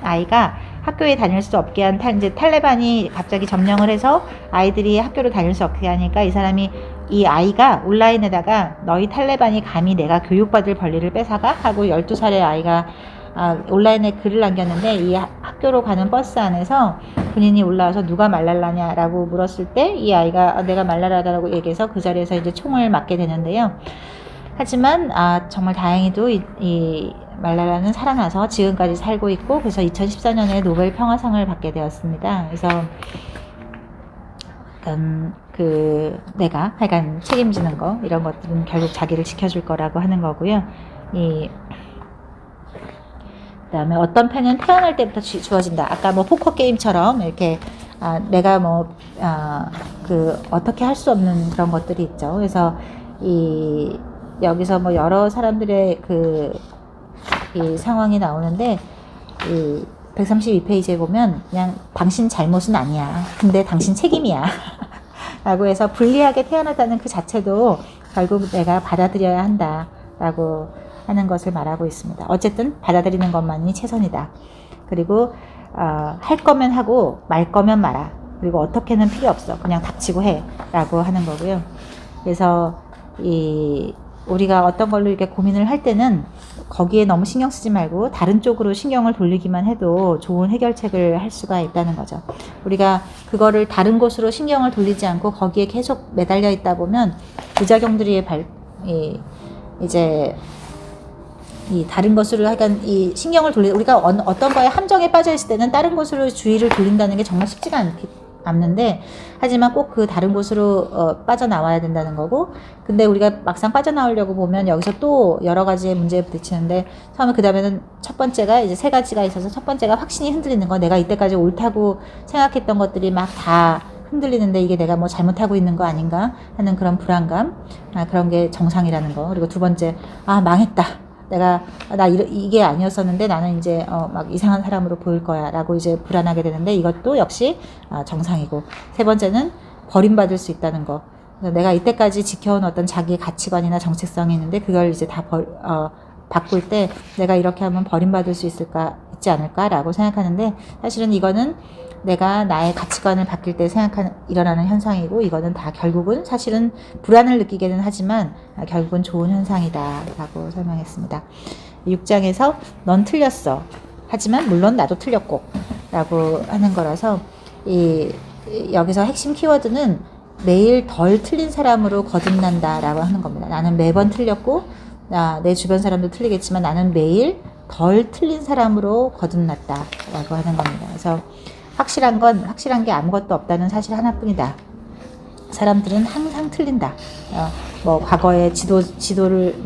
아이가 학교에 다닐 수 없게 한 이제 탈레반이 갑자기 점령을 해서 아이들이 학교를 다닐 수 없게 하니까 이 아이가 온라인에다가 너희 탈레반이 감히 내가 교육받을 권리를 뺏어가? 하고 12살의 아이가 온라인에 글을 남겼는데, 이 학교로 가는 버스 안에서 본인이 올라와서 누가 말랄라냐라고 물었을 때 이 아이가 내가 말랄라다라고 얘기해서 그 자리에서 이제 총을 맞게 되는데요. 하지만 정말 다행히도 이 말랄라는 살아나서 지금까지 살고 있고, 그래서 2014년에 노벨 평화상을 받게 되었습니다. 그래서 내가 하여간 책임지는 거, 이런 것들은 결국 자기를 지켜줄 거라고 하는 거고요. 그다음에 어떤 펜은 태어날 때부터 주어진다. 아까 뭐 포커 게임처럼 이렇게 내가 뭐 어떻게 할 수 없는 그런 것들이 있죠. 그래서 여기서 뭐 여러 사람들의 이 상황이 나오는데 이 132페이지에 보면 그냥 당신 잘못은 아니야. 근데 당신 책임이야. 라고 해서 불리하게 태어났다는 그 자체도 결국 내가 받아들여야 한다. 라고 하는 것을 말하고 있습니다. 어쨌든 받아들이는 것만이 최선이다. 그리고 할 거면 하고 말 거면 말아. 그리고 어떻게는 필요 없어. 그냥 닥치고 해. 라고 하는 거고요. 그래서 우리가 어떤 걸로 이렇게 고민을 할 때는 거기에 너무 신경 쓰지 말고 다른 쪽으로 신경을 돌리기만 해도 좋은 해결책을 할 수가 있다는 거죠. 우리가 그거를 다른 곳으로 신경을 돌리지 않고 거기에 계속 매달려 있다 보면 부작용들이 이제 이 다른 것으로 약간 이 신경을 우리가 어떤 거에 함정에 빠져 있을 때는 다른 곳으로 주의를 돌린다는 게 정말 쉽지가 않는데 하지만 꼭 그 다른 곳으로 빠져나와야 된다는 거고, 근데 우리가 막상 빠져나오려고 보면 여기서 또 여러 가지의 문제에 부딪히는데 처음에 그 다음에는 첫 번째가 이제 세 가지가 있어서 첫 번째가 확신이 흔들리는 거. 내가 이때까지 옳다고 생각했던 것들이 막 다 흔들리는데 이게 내가 뭐 잘못하고 있는 거 아닌가 하는 그런 불안감, 그런 게 정상이라는 거. 그리고 두 번째, 망했다. 이게 아니었었는데 나는 이제 막 이상한 사람으로 보일 거야 라고 이제 불안하게 되는데 이것도 역시 정상이고, 세 번째는 버림받을 수 있다는 거. 내가 이때까지 지켜온 어떤 자기의 가치관이나 정체성이 있는데 그걸 이제 다 바꿀 때 내가 이렇게 하면 버림받을 수 있지 않을까 라고 생각하는데, 사실은 이거는 내가 나의 가치관을 바뀔 때 일어나는 현상이고, 이거는 다 결국은 사실은 불안을 느끼게는 하지만 결국은 좋은 현상이다 라고 설명했습니다. 6장에서 넌 틀렸어. 하지만 물론 나도 틀렸고 라고 하는 거라서 여기서 핵심 키워드는 매일 덜 틀린 사람으로 거듭난다 라고 하는 겁니다. 나는 매번 틀렸고 내 주변 사람도 틀리겠지만 나는 매일 덜 틀린 사람으로 거듭났다 라고 하는 겁니다. 그래서 확실한 게 아무것도 없다는 사실 하나뿐이다. 사람들은 항상 틀린다. 뭐 과거에 지도를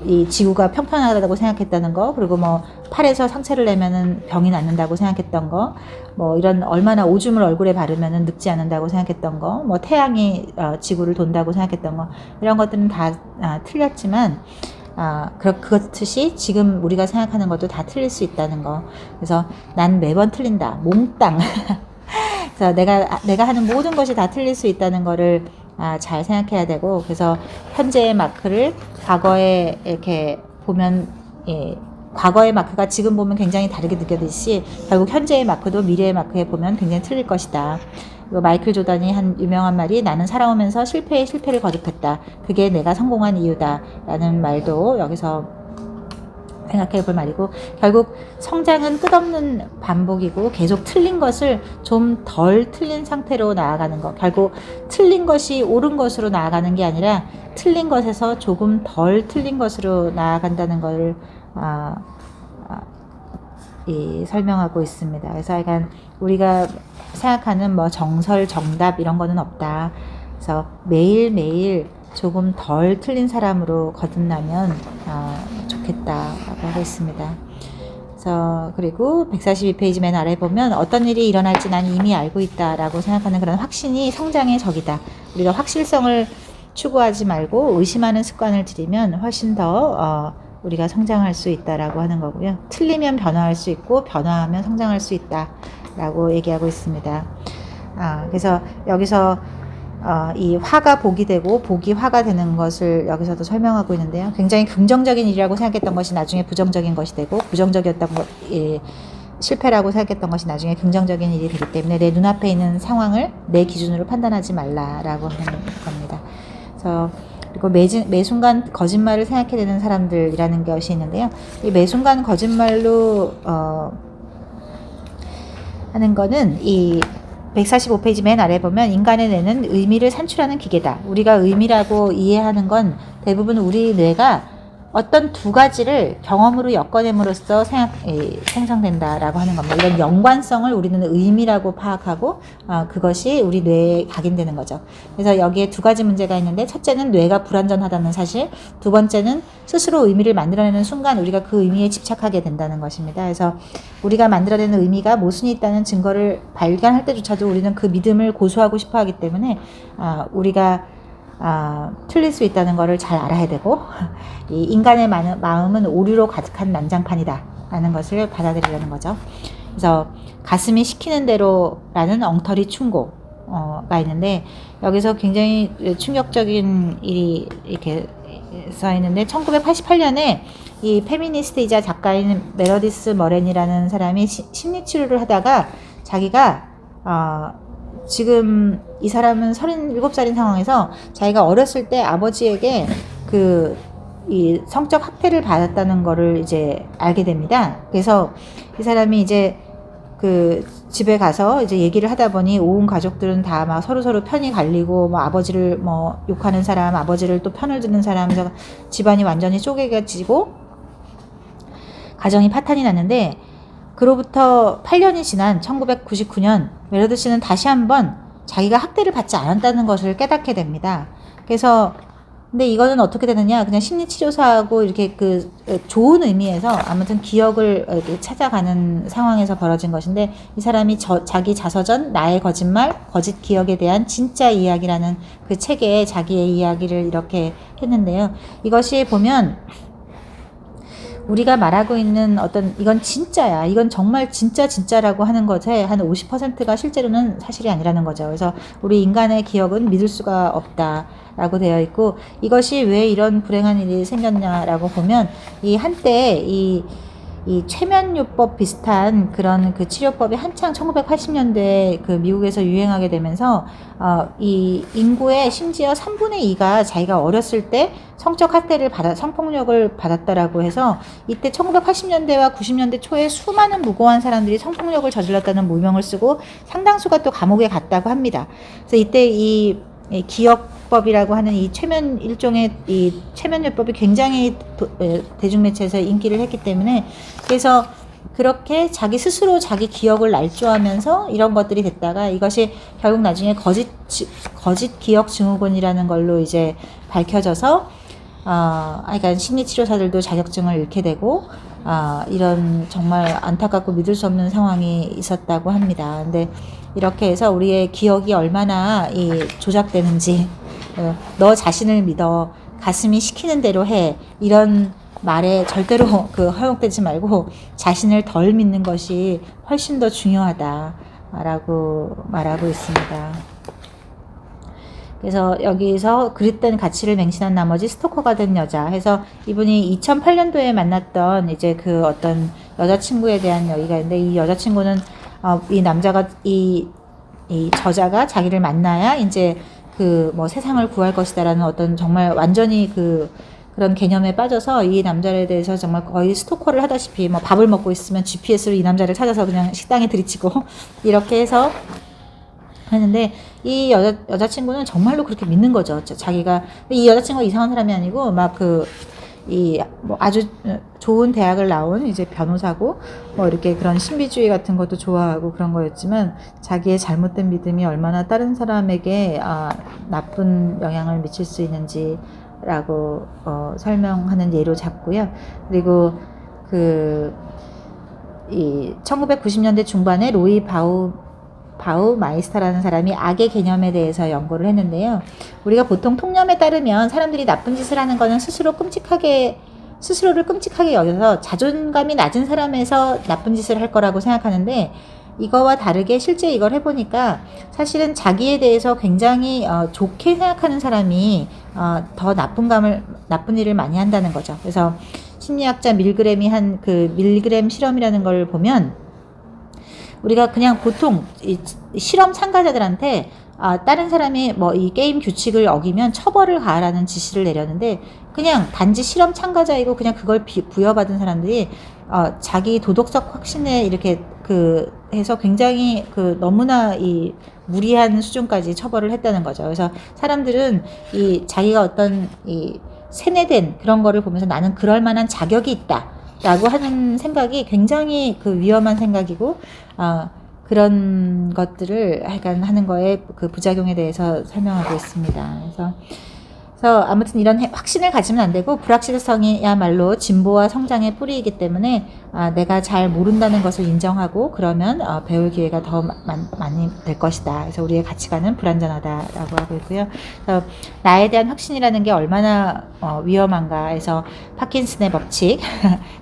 이 지구가 평평하다고 생각했다는 거, 그리고 뭐 팔에서 상처를 내면은 병이 낫는다고 생각했던 거, 뭐 이런 얼마나 오줌을 얼굴에 바르면은 늙지 않는다고 생각했던 거, 뭐 태양이 지구를 돈다고 생각했던 거, 이런 것들은 다 틀렸지만 그렇듯이 지금 우리가 생각하는 것도 다 틀릴 수 있다는 거. 그래서 난 매번 틀린다. 몽땅. 그래서 내가 하는 모든 것이 다 틀릴 수 있다는 거를 잘 생각해야 되고, 그래서 현재의 마크를 과거에 이렇게 보면 과거의 마크가 지금 보면 굉장히 다르게 느껴지듯이 결국 현재의 마크도 미래의 마크에 보면 굉장히 틀릴 것이다. 마이클 조던이 한 유명한 말이 나는 살아오면서 실패에 실패를 거듭했다. 그게 내가 성공한 이유다. 라는 말도 여기서 생각해 볼 말이고, 결국 성장은 끝없는 반복이고 계속 틀린 것을 좀 덜 틀린 상태로 나아가는 것. 결국 틀린 것이 옳은 것으로 나아가는 게 아니라 틀린 것에서 조금 덜 틀린 것으로 나아간다는 걸 설명하고 있습니다. 그래서 약간 우리가 생각하는 뭐 정설, 정답 이런 거는 없다. 그래서 매일매일 조금 덜 틀린 사람으로 거듭나면 좋겠다라고 하고 있습니다. 그래서 그리고 142페이지 맨 아래 보면 어떤 일이 일어날지 난 이미 알고 있다라고 생각하는 그런 확신이 성장의 적이다. 우리가 확실성을 추구하지 말고 의심하는 습관을 들이면 훨씬 더 우리가 성장할 수 있다라고 하는 거고요. 틀리면 변화할 수 있고 변화하면 성장할 수 있다라고 얘기하고 있습니다. 그래서 여기서 이 화가 복이 되고 복이 화가 되는 것을 여기서도 설명하고 있는데요. 굉장히 긍정적인 일이라고 생각했던 것이 나중에 부정적인 것이 되고, 부정적이었던 실패라고 생각했던 것이 나중에 긍정적인 일이 되기 때문에 내 눈앞에 있는 상황을 내 기준으로 판단하지 말라라고 하는 겁니다. 그래서 그리고 매 순간 거짓말을 생각해야 되는 사람들이라는 것이 있는데요. 이 매 순간 거짓말로 하는 거는 이 145페이지 맨 아래 보면 인간의 뇌는 의미를 산출하는 기계다. 우리가 의미라고 이해하는 건 대부분 우리 뇌가 어떤 두 가지를 경험으로 엮어냄으로써 생성된다라고 하는 겁니다. 이런 연관성을 우리는 의미라고 파악하고 그것이 우리 뇌에 각인되는 거죠. 그래서 여기에 두 가지 문제가 있는데, 첫째는 뇌가 불완전하다는 사실, 두 번째는 스스로 의미를 만들어내는 순간 우리가 그 의미에 집착하게 된다는 것입니다. 그래서 우리가 만들어내는 의미가 모순이 있다는 증거를 발견할 때조차도 우리는 그 믿음을 고수하고 싶어 하기 때문에 우리가 틀릴 수 있다는 것을 잘 알아야 되고, 이 인간의 마음은 오류로 가득한 난장판이다 라는 것을 받아들이려는 거죠. 그래서 가슴이 시키는 대로라는 엉터리 충고가 있는데, 여기서 굉장히 충격적인 일이 이렇게 써 있는데, 1988년에 이 페미니스트이자 작가인 메러디스 머렌이라는 사람이 심리치료를 하다가 자기가 지금 이 사람은 37살인 상황에서 자기가 어렸을 때 아버지에게 이 성적 학대를 받았다는 거를 이제 알게 됩니다. 그래서 이 사람이 이제 집에 가서 이제 얘기를 하다 보니 온 가족들은 다 막 서로 편이 갈리고, 뭐 아버지를 뭐 욕하는 사람, 아버지를 또 편을 드는 사람, 그래서 집안이 완전히 쪼개져지고 가정이 파탄이 났는데, 그로부터 8년이 지난 1999년 메러드 씨는 다시 한번 자기가 학대를 받지 않았다는 것을 깨닫게 됩니다. 그래서 근데 이거는 어떻게 되느냐, 그냥 심리치료사하고 이렇게 좋은 의미에서 아무튼 기억을 이렇게 찾아가는 상황에서 벌어진 것인데, 이 사람이 자기 자서전 나의 거짓말, 거짓 기억에 대한 진짜 이야기라는 그 책에 자기의 이야기를 이렇게 했는데요. 이것이 보면 우리가 말하고 있는 이건 진짜야, 이건 정말 진짜라고 하는 것에 한 50%가 실제로는 사실이 아니라는 거죠. 그래서 우리 인간의 기억은 믿을 수가 없다라고 되어 있고, 이것이 왜 이런 불행한 일이 생겼냐라고 보면, 한때 이 최면요법 비슷한 그런 치료법이 한창 1980년대에 미국에서 유행하게 되면서 이 인구의 심지어 3분의 2가 자기가 어렸을 때 성적 학대를 성폭력을 받았다라고 해서, 이때 1980년대와 90년대 초에 수많은 무고한 사람들이 성폭력을 저질렀다는 모명을 쓰고 상당수가 또 감옥에 갔다고 합니다. 그래서 이때 이 기억법이라고 하는 일종의 이 최면요법이 굉장히 대중매체에서 인기를 했기 때문에, 그래서 그렇게 자기 스스로 자기 기억을 날조하면서 이런 것들이 됐다가, 이것이 결국 나중에 거짓 기억 증후군이라는 걸로 이제 밝혀져서 그러니까 심리치료사들도 자격증을 잃게 되고, 이런 정말 안타깝고 믿을 수 없는 상황이 있었다고 합니다. 근데 이렇게 해서 우리의 기억이 얼마나 조작되는지, 너 자신을 믿어, 가슴이 시키는 대로 해, 이런 말에 절대로 허용되지 말고 자신을 덜 믿는 것이 훨씬 더 중요하다라고 말하고 있습니다. 그래서 여기서 그릇된 가치를 맹신한 나머지 스토커가 된 여자 해서, 이분이 2008년도에 만났던 이제 어떤 여자친구에 대한 얘기가 있는데, 이 여자친구는 이 남자가 이 저자가 자기를 만나야 이제 뭐 세상을 구할 것이다라는 어떤 정말 완전히 그런 개념에 빠져서 이 남자에 대해서 정말 거의 스토커를 하다시피, 뭐 밥을 먹고 있으면 GPS로 이 남자를 찾아서 그냥 식당에 들이치고 이렇게 해서 했는데, 이 여자친구는 정말로 그렇게 믿는 거죠. 자기가. 이 여자친구가 이상한 사람이 아니고 뭐 아주 좋은 대학을 나온 이제 변호사고, 뭐 이렇게 그런 신비주의 같은 것도 좋아하고 그런 거였지만, 자기의 잘못된 믿음이 얼마나 다른 사람에게 나쁜 영향을 미칠 수 있는지라고 설명하는 예로 잡고요. 그리고 1990년대 중반에 로이 바우마이스터라는 사람이 악의 개념에 대해서 연구를 했는데요. 우리가 보통 통념에 따르면 사람들이 나쁜 짓을 하는 거는 스스로를 끔찍하게 여겨서 자존감이 낮은 사람에서 나쁜 짓을 할 거라고 생각하는데, 이거와 다르게 실제 이걸 해보니까 사실은 자기에 대해서 굉장히 좋게 생각하는 사람이 더 나쁜 일을 많이 한다는 거죠. 그래서 심리학자 밀그램이 한 밀그램 실험이라는 걸 보면, 우리가 그냥 보통 이 실험 참가자들한테 다른 사람이 뭐 이 게임 규칙을 어기면 처벌을 가하라는 지시를 내렸는데, 그냥 단지 실험 참가자이고 그냥 그걸 부여받은 사람들이 자기 도덕적 확신에 이렇게 해서 굉장히 너무나 이 무리한 수준까지 처벌을 했다는 거죠. 그래서 사람들은 자기가 어떤 세뇌된 그런 거를 보면서 나는 그럴 만한 자격이 있다 라고 하는 생각이 굉장히 그 위험한 생각이고, 그런 것들을 약간 하는 거에 그 부작용에 대해서 설명하고 있습니다. 그래서 아무튼 이런 확신을 가지면 안 되고, 불확실성이야말로 진보와 성장의 뿌리이기 때문에 내가 잘 모른다는 것을 인정하고 그러면 배울 기회가 더 많이 될 것이다. 그래서 우리의 가치관은 불완전하다라고 하고 있고요. 그래서 나에 대한 확신이라는 게 얼마나 위험한가 해서 파킨슨의 법칙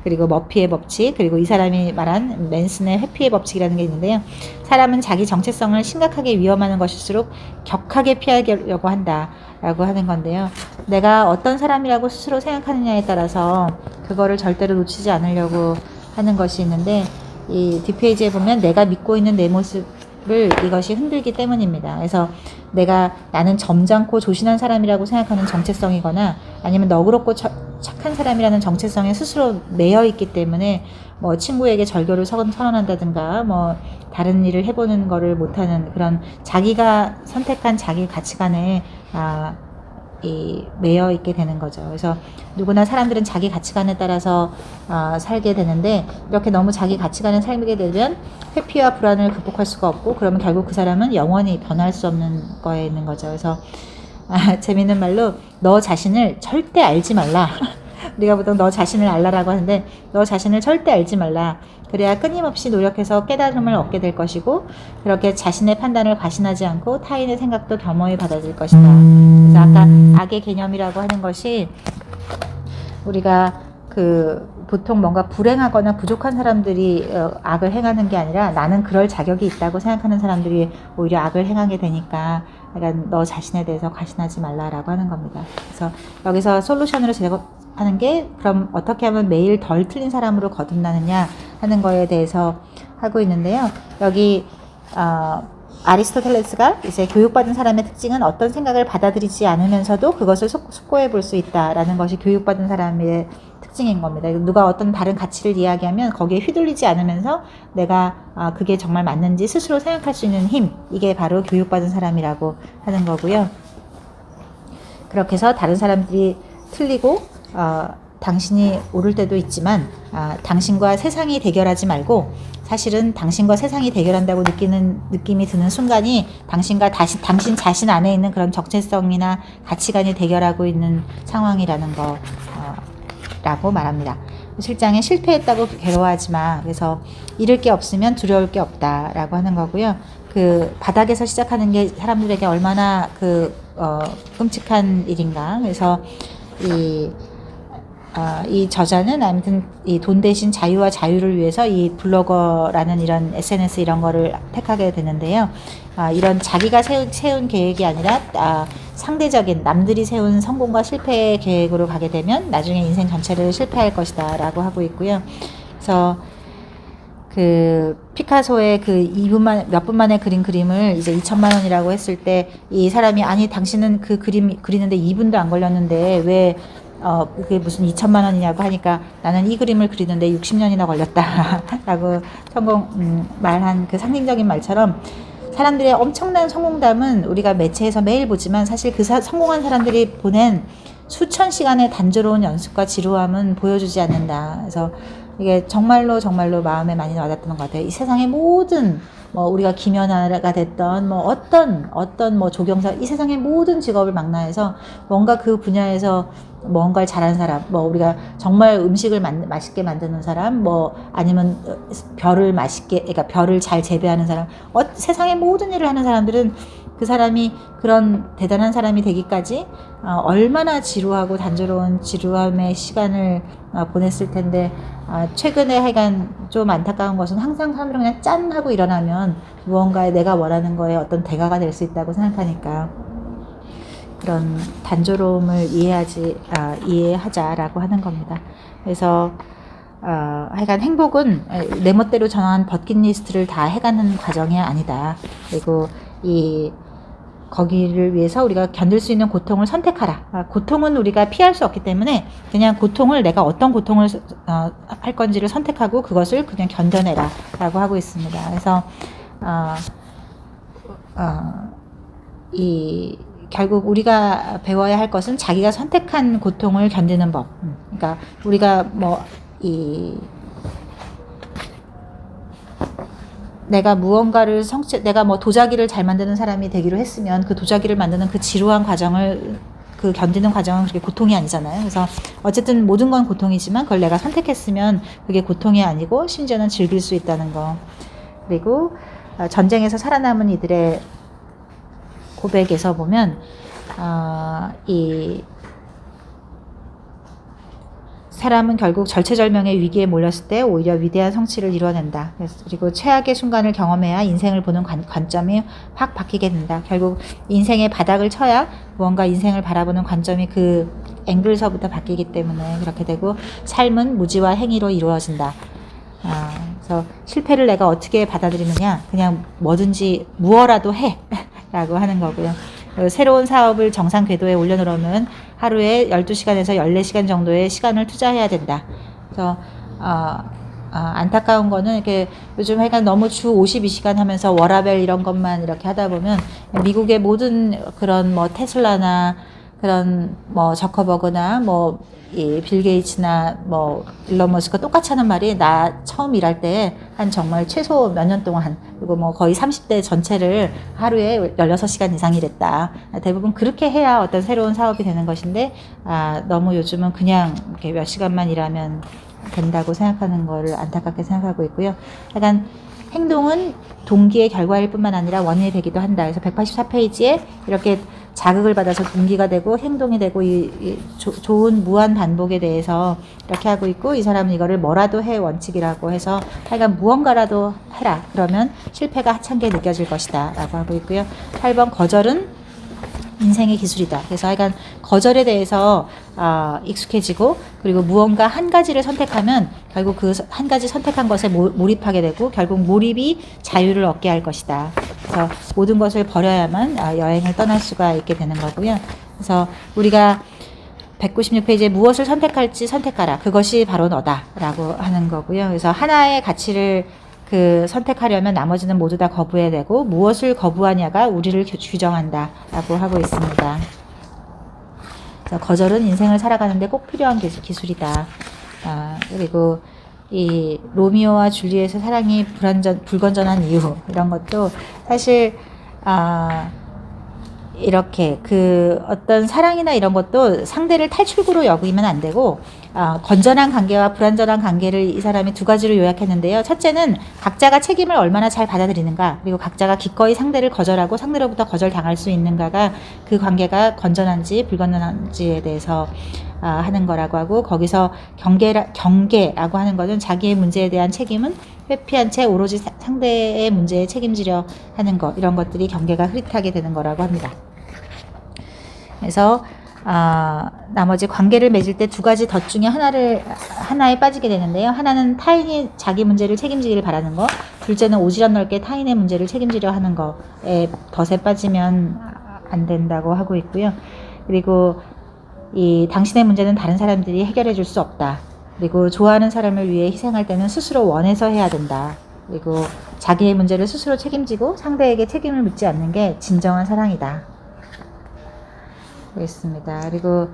그리고 머피의 법칙, 그리고 이 사람이 말한 맨슨의 회피의 법칙이라는 게 있는데요. 사람은 자기 정체성을 심각하게 위험하는 것일수록 격하게 피하려고 한다 라고 하는 건데요. 내가 어떤 사람이라고 스스로 생각하느냐에 따라서 그거를 절대로 놓치지 않으려고 하는 것이 있는데, 이 뒷페이지에 보면 내가 믿고 있는 내 모습을 이것이 흔들기 때문입니다. 그래서 나는 점잖고 조신한 사람이라고 생각하는 정체성이거나 아니면 너그럽고 착한 사람이라는 정체성에 스스로 매여 있기 때문에 뭐 친구에게 절교를 선언한다든가 뭐 다른 일을 해보는 거를 못하는 그런 자기가 선택한 자기 가치관에 매여 있게 되는 거죠. 그래서 누구나 사람들은 자기 가치관에 따라서 살게 되는데, 이렇게 너무 자기 가치관에 살게 되면 회피와 불안을 극복할 수가 없고, 그러면 결국 그 사람은 영원히 변할 수 없는 거에 있는 거죠. 그래서 재밌는 말로 너 자신을 절대 알지 말라. 우리가 보통 너 자신을 알라라고 하는데, 너 자신을 절대 알지 말라. 그래야 끊임없이 노력해서 깨달음을 얻게 될 것이고, 그렇게 자신의 판단을 과신하지 않고 타인의 생각도 겸허히 받아들일 것이다. 그래서 아까 악의 개념이라고 하는 것이, 우리가 보통 뭔가 불행하거나 부족한 사람들이 악을 행하는 게 아니라 나는 그럴 자격이 있다고 생각하는 사람들이 오히려 악을 행하게 되니까, 그러니까 너 자신에 대해서 과신하지 말라라고 하는 겁니다. 그래서 여기서 솔루션으로 제공하는 게, 그럼 어떻게 하면 매일 덜 틀린 사람으로 거듭나느냐 하는 거에 대해서 하고 있는데요. 여기 아리스토텔레스가 이제 교육받은 사람의 특징은 어떤 생각을 받아들이지 않으면서도 그것을 숙고해 볼 수 있다라는 것이 교육받은 사람의 특징인 겁니다. 누가 어떤 다른 가치를 이야기하면 거기에 휘둘리지 않으면서 내가 그게 정말 맞는지 스스로 생각할 수 있는 힘, 이게 바로 교육받은 사람이라고 하는 거고요. 그렇게 해서 다른 사람들이 틀리고 당신이 옳을 때도 있지만 당신과 세상이 대결하지 말고, 사실은 당신과 세상이 대결한다고 느끼는 느낌이 드는 순간이 당신 자신 안에 있는 그런 정체성이나 가치관이 대결하고 있는 상황이라는 거라고 말합니다. 실장에 실패했다고 괴로워하지 마. 그래서 잃을 게 없으면 두려울 게 없다라고 하는 거고요. 그 바닥에서 시작하는 게 사람들에게 얼마나 끔찍한 일인가. 그래서 이 저자는 아무튼 이 돈 대신 자유와 자유를 위해서 이 블로거라는 이런 SNS 이런 거를 택하게 되는데요. 이런 자기가 세운 계획이 아니라 상대적인 남들이 세운 성공과 실패의 계획으로 가게 되면 나중에 인생 전체를 실패할 것이다 라고 하고 있고요. 그래서 피카소의 몇 분 만에 그린 그림을 이제 2천만 원이라고 했을 때, 이 사람이 아니 당신은 그 그림 그리는데 2분도 안 걸렸는데 왜 그게 무슨 2천만 원이냐고 하니까, 나는 이 그림을 그리는데 60년이나 걸렸다 라고 말한 그 상징적인 말처럼, 사람들의 엄청난 성공담은 우리가 매체에서 매일 보지만 사실 성공한 사람들이 보낸 수천 시간의 단조로운 연습과 지루함은 보여주지 않는다. 그래서 이게 정말로 마음에 많이 와닿던 것 같아요. 이 세상의 모든 우리가 김연아가 됐던 어떤 조경사, 이 세상의 모든 직업을 망라해서 뭔가 그 분야에서 뭔가를 잘하는 사람, 우리가 정말 음식을 맛있게 만드는 사람, 아니면 그러니까 별을 잘 재배하는 사람, 세상의 모든 일을 하는 사람들은 그 사람이 그런 대단한 사람이 되기까지 얼마나 지루하고 단조로운 지루함의 시간을 보냈을 텐데, 최근에 하여간 좀 안타까운 것은 항상 사람들은 그냥 짠 하고 일어나면 무언가에 내가 원하는 거에 어떤 대가가 될 수 있다고 생각하니까, 그런 단조로움을 이해하자라고 하는 겁니다. 그래서 하여간 행복은 내 멋대로 정한 버킷리스트를 다 해가는 과정이 아니다. 그리고 거기를 위해서 우리가 견딜 수 있는 고통을 선택하라. 고통은 우리가 피할 수 없기 때문에 그냥 내가 어떤 고통을 할 건지를 선택하고 그것을 그냥 견뎌내라 라고 하고 있습니다. 그래서 결국 우리가 배워야 할 것은 자기가 선택한 고통을 견디는 법. 그러니까 우리가 내가 무언가를 내가 뭐 도자기를 잘 만드는 사람이 되기로 했으면 그 도자기를 만드는 그 지루한 과정을 견디는 과정은 그렇게 고통이 아니잖아요. 그래서 어쨌든 모든 건 고통이지만 그걸 내가 선택했으면 그게 고통이 아니고 심지어는 즐길 수 있다는 거. 그리고 전쟁에서 살아남은 이들의 고백에서 보면 이 사람은 결국 절체절명의 위기에 몰렸을 때 오히려 위대한 성취를 이뤄낸다. 그리고 최악의 순간을 경험해야 인생을 보는 관점이 확 바뀌게 된다. 결국 인생의 바닥을 쳐야 무언가 인생을 바라보는 관점이 그 앵글서부터 바뀌기 때문에 그렇게 되고 삶은 무지와 행위로 이루어진다. 그래서 실패를 내가 어떻게 받아들이느냐, 그냥 뭐든지 무어라도 해 라고 하는 거고요. 새로운 사업을 정상 궤도에 올려놓으면 하루에 12시간에서 14시간 정도의 시간을 투자해야 된다. 그래서 안타까운 거는 이렇게 요즘 하여간 너무 주 52시간 하면서 워라벨 이런 것만 이렇게 하다 보면 미국의 모든 그런 뭐 테슬라나 그런 뭐 저커버그나 뭐 이 빌 게이츠나 뭐 일론 머스크가 똑같이 하는 말이 나 처음 일할 때 한 정말 최소 몇 년 동안 그리고 뭐 거의 30대 전체를 하루에 16시간 이상 일했다. 대부분 그렇게 해야 어떤 새로운 사업이 되는 것인데 너무 요즘은 그냥 이렇게 몇 시간만 일하면 된다고 생각하는 거를 안타깝게 생각하고 있고요. 약간 행동은 동기의 결과일 뿐만 아니라 원인이 되기도 한다. 그래서 184페이지에 이렇게 자극을 받아서 동기가 되고 행동이 되고 좋은 무한 반복에 대해서 이렇게 하고 있고, 이 사람은 이거를 뭐라도 해 원칙이라고 해서 하여간 무언가라도 해라. 그러면 실패가 하찮게 느껴질 것이다 라고 하고 있고요. 8번 거절은 인생의 기술이다. 그래서 하여간 거절에 대해서 익숙해지고, 그리고 무언가 한 가지를 선택하면 결국 그 한 가지 선택한 것에 몰입하게 되고 결국 몰입이 자유를 얻게 할 것이다. 그래서 모든 것을 버려야만 여행을 떠날 수가 있게 되는 거고요. 그래서 우리가 196페이지에 무엇을 선택할지 선택하라. 그것이 바로 너다 라고 하는 거고요. 그래서 하나의 가치를 선택하려면 나머지는 모두 다 거부해야 되고, 무엇을 거부하냐가 우리를 규정한다 라고 하고 있습니다. 그래서 거절은 인생을 살아가는데 꼭 필요한 기술이다. 그리고 이 로미오와 줄리엣의 사랑이 불건전한 이유, 이런 것도 사실 이렇게 어떤 사랑이나 이런 것도 상대를 탈출구로 여기면 안 되고, 건전한 관계와 불완전한 관계를 이 사람이 두 가지로 요약했는데요. 첫째는 각자가 책임을 얼마나 잘 받아들이는가, 그리고 각자가 기꺼이 상대를 거절하고 상대로부터 거절당할 수 있는가가 그 관계가 건전한지 불건전한지에 대해서 하는 거라고 하고, 거기서 경계라고 하는 것은 자기의 문제에 대한 책임은 회피한 채 오로지 상대의 문제에 책임지려 하는 것, 이런 것들이 경계가 흐릿하게 되는 거라고 합니다. 그래서 나머지 관계를 맺을 때 두 가지 덫 중에 하나에 빠지게 되는데요. 하나는 타인이 자기 문제를 책임지기를 바라는 것, 둘째는 오지랖 넓게 타인의 문제를 책임지려 하는 것에 덫에 빠지면 안 된다고 하고 있고요. 그리고 당신의 문제는 다른 사람들이 해결해 줄 수 없다. 그리고 좋아하는 사람을 위해 희생할 때는 스스로 원해서 해야 된다. 그리고 자기의 문제를 스스로 책임지고 상대에게 책임을 묻지 않는 게 진정한 사랑이다. 그렇습니다. 그리고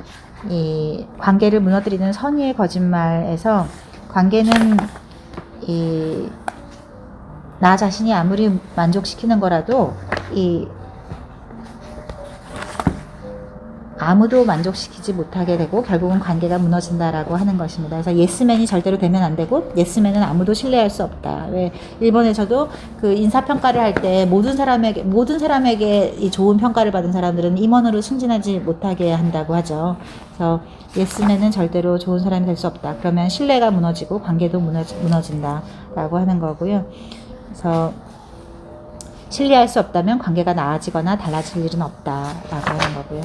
이 관계를 무너뜨리는 선의의 거짓말에서, 관계는 나 자신이 아무리 만족시키는 거라도 아무도 만족시키지 못하게 되고 결국은 관계가 무너진다라고 하는 것입니다. 그래서 예스맨이 절대로 되면 안 되고, 예스맨은 아무도 신뢰할 수 없다. 왜 일본에서도 인사평가를 할 때 모든 사람에게 이 좋은 평가를 받은 사람들은 임원으로 승진하지 못하게 한다고 하죠. 그래서 예스맨은 절대로 좋은 사람이 될 수 없다. 그러면 신뢰가 무너지고 관계도 무너진다라고 하는 거고요. 그래서 신뢰할 수 없다면 관계가 나아지거나 달라질 일은 없다라고 하는 거고요.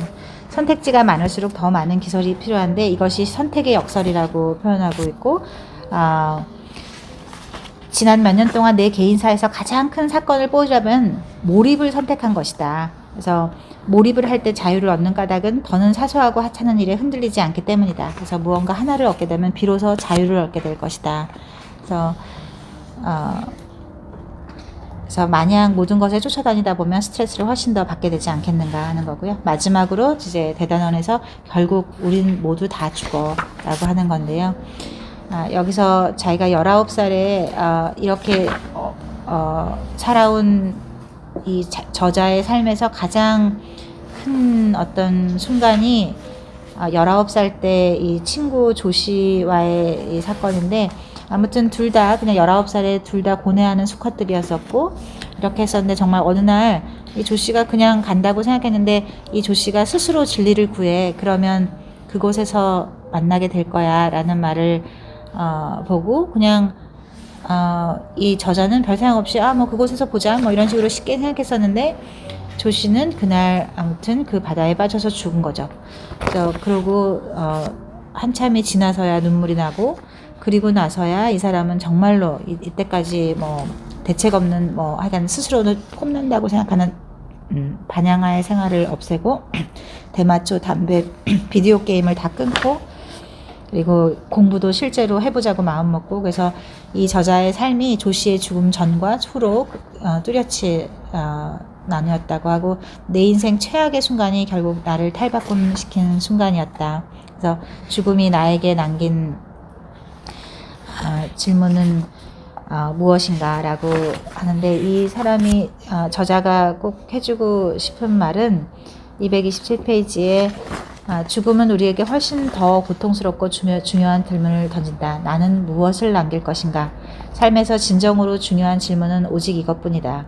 선택지가 많을수록 더 많은 기술이 필요한데, 이것이 선택의 역설이라고 표현하고 있고, 지난 몇 년 동안 내 개인사에서 가장 큰 사건을 뽑으려면 몰입을 선택한 것이다. 그래서 몰입을 할 때 자유를 얻는 까닭은 더는 사소하고 하찮은 일에 흔들리지 않기 때문이다. 그래서 무언가 하나를 얻게 되면 비로소 자유를 얻게 될 것이다. 그래서 그래서 마냥 모든 것에 쫓아다니다 보면 스트레스를 훨씬 더 받게 되지 않겠는가 하는 거고요. 마지막으로 이제 대단원에서 결국 우린 모두 다 죽어 라고 하는 건데요. 여기서 자기가 19살에 이렇게 살아온 이 저자의 삶에서 가장 큰 어떤 순간이 19살 때 이 친구 조씨와의 이 사건인데, 아무튼 둘 다 그냥 19살에 둘 다 고뇌하는 수컷들이었었고, 이렇게 했었는데 정말 어느 날 이 조씨가 그냥 간다고 생각했는데 이 조씨가 스스로 진리를 구해. 그러면 그곳에서 만나게 될 거야 라는 말을 보고 그냥 이 저자는 별 생각 없이 뭐 그곳에서 보자 뭐 이런 식으로 쉽게 생각했었는데, 조씨는 그날 아무튼 그 바다에 빠져서 죽은 거죠. 그러고 한참이 지나서야 눈물이 나고, 그리고 나서야 이 사람은 정말로 이때까지 뭐 대책 없는 뭐 하여간 스스로는 꼽는다고 생각하는 반향아의 생활을 없애고 대마초, 담배, 비디오 게임을 다 끊고, 그리고 공부도 실제로 해보자고 마음먹고, 그래서 이 저자의 삶이 조씨의 죽음 전과 후로 뚜렷이 나뉘었다고 하고, 내 인생 최악의 순간이 결국 나를 탈바꿈시키는 순간이었다. 그래서 죽음이 나에게 남긴 질문은 무엇인가 라고 하는데, 이 사람이 저자가 꼭 해주고 싶은 말은 227페이지에 죽음은 우리에게 훨씬 더 고통스럽고 중요한 질문을 던진다. 나는 무엇을 남길 것인가? 삶에서 진정으로 중요한 질문은 오직 이것뿐이다.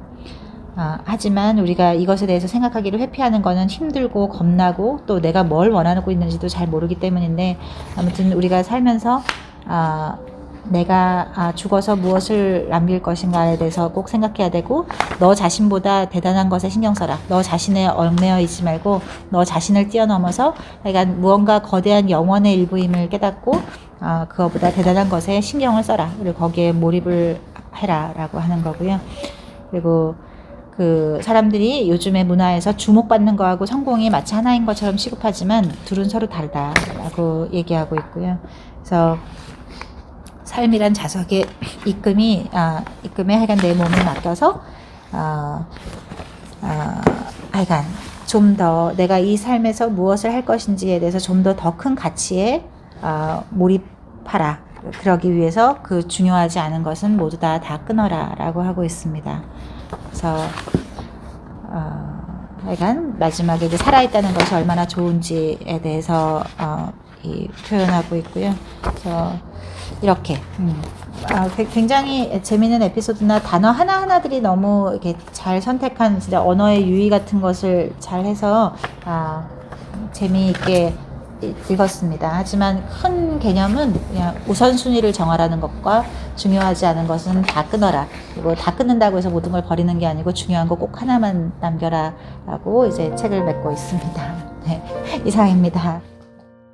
하지만 우리가 이것에 대해서 생각하기를 회피하는 것은 힘들고 겁나고 또 내가 뭘 원하고 있는지도 잘 모르기 때문인데, 아무튼 우리가 살면서 내가 죽어서 무엇을 남길 것인가에 대해서 꼭 생각해야 되고, 너 자신보다 대단한 것에 신경 써라. 너 자신에 얽매여 있지 말고 너 자신을 뛰어넘어서 그러니까 무언가 거대한 영원의 일부임을 깨닫고 그거보다 대단한 것에 신경을 써라. 그리고 거기에 몰입을 해라 라고 하는 거고요. 그리고 그 사람들이 요즘의 문화에서 주목받는 거하고 성공이 마치 하나인 것처럼 취급하지만 둘은 서로 다르다라고 얘기하고 있고요. 그래서 삶이란 자석의 입금에 하여간 내 몸을 맡겨서 하여간 좀 더 내가 이 삶에서 무엇을 할 것인지에 대해서 좀 더 큰 가치에 몰입하라. 그러기 위해서 그 중요하지 않은 것은 모두 다 끊어라 라고 하고 있습니다. 그래서 하여간 마지막에 이제 살아있다는 것이 얼마나 좋은지에 대해서 표현하고 있고요. 그래서 이렇게 굉장히 재미있는 에피소드나 단어 하나하나들이 너무 이렇게 잘 선택한 진짜 언어의 유희 같은 것을 잘 해서 재미있게 읽었습니다. 하지만 큰 개념은 그냥 우선순위를 정하라는 것과 중요하지 않은 것은 다 끊어라. 그리고 다 끊는다고 해서 모든 걸 버리는 게 아니고 중요한 거 꼭 하나만 남겨라 라고 이제 책을 맺고 있습니다. 네, 이상입니다.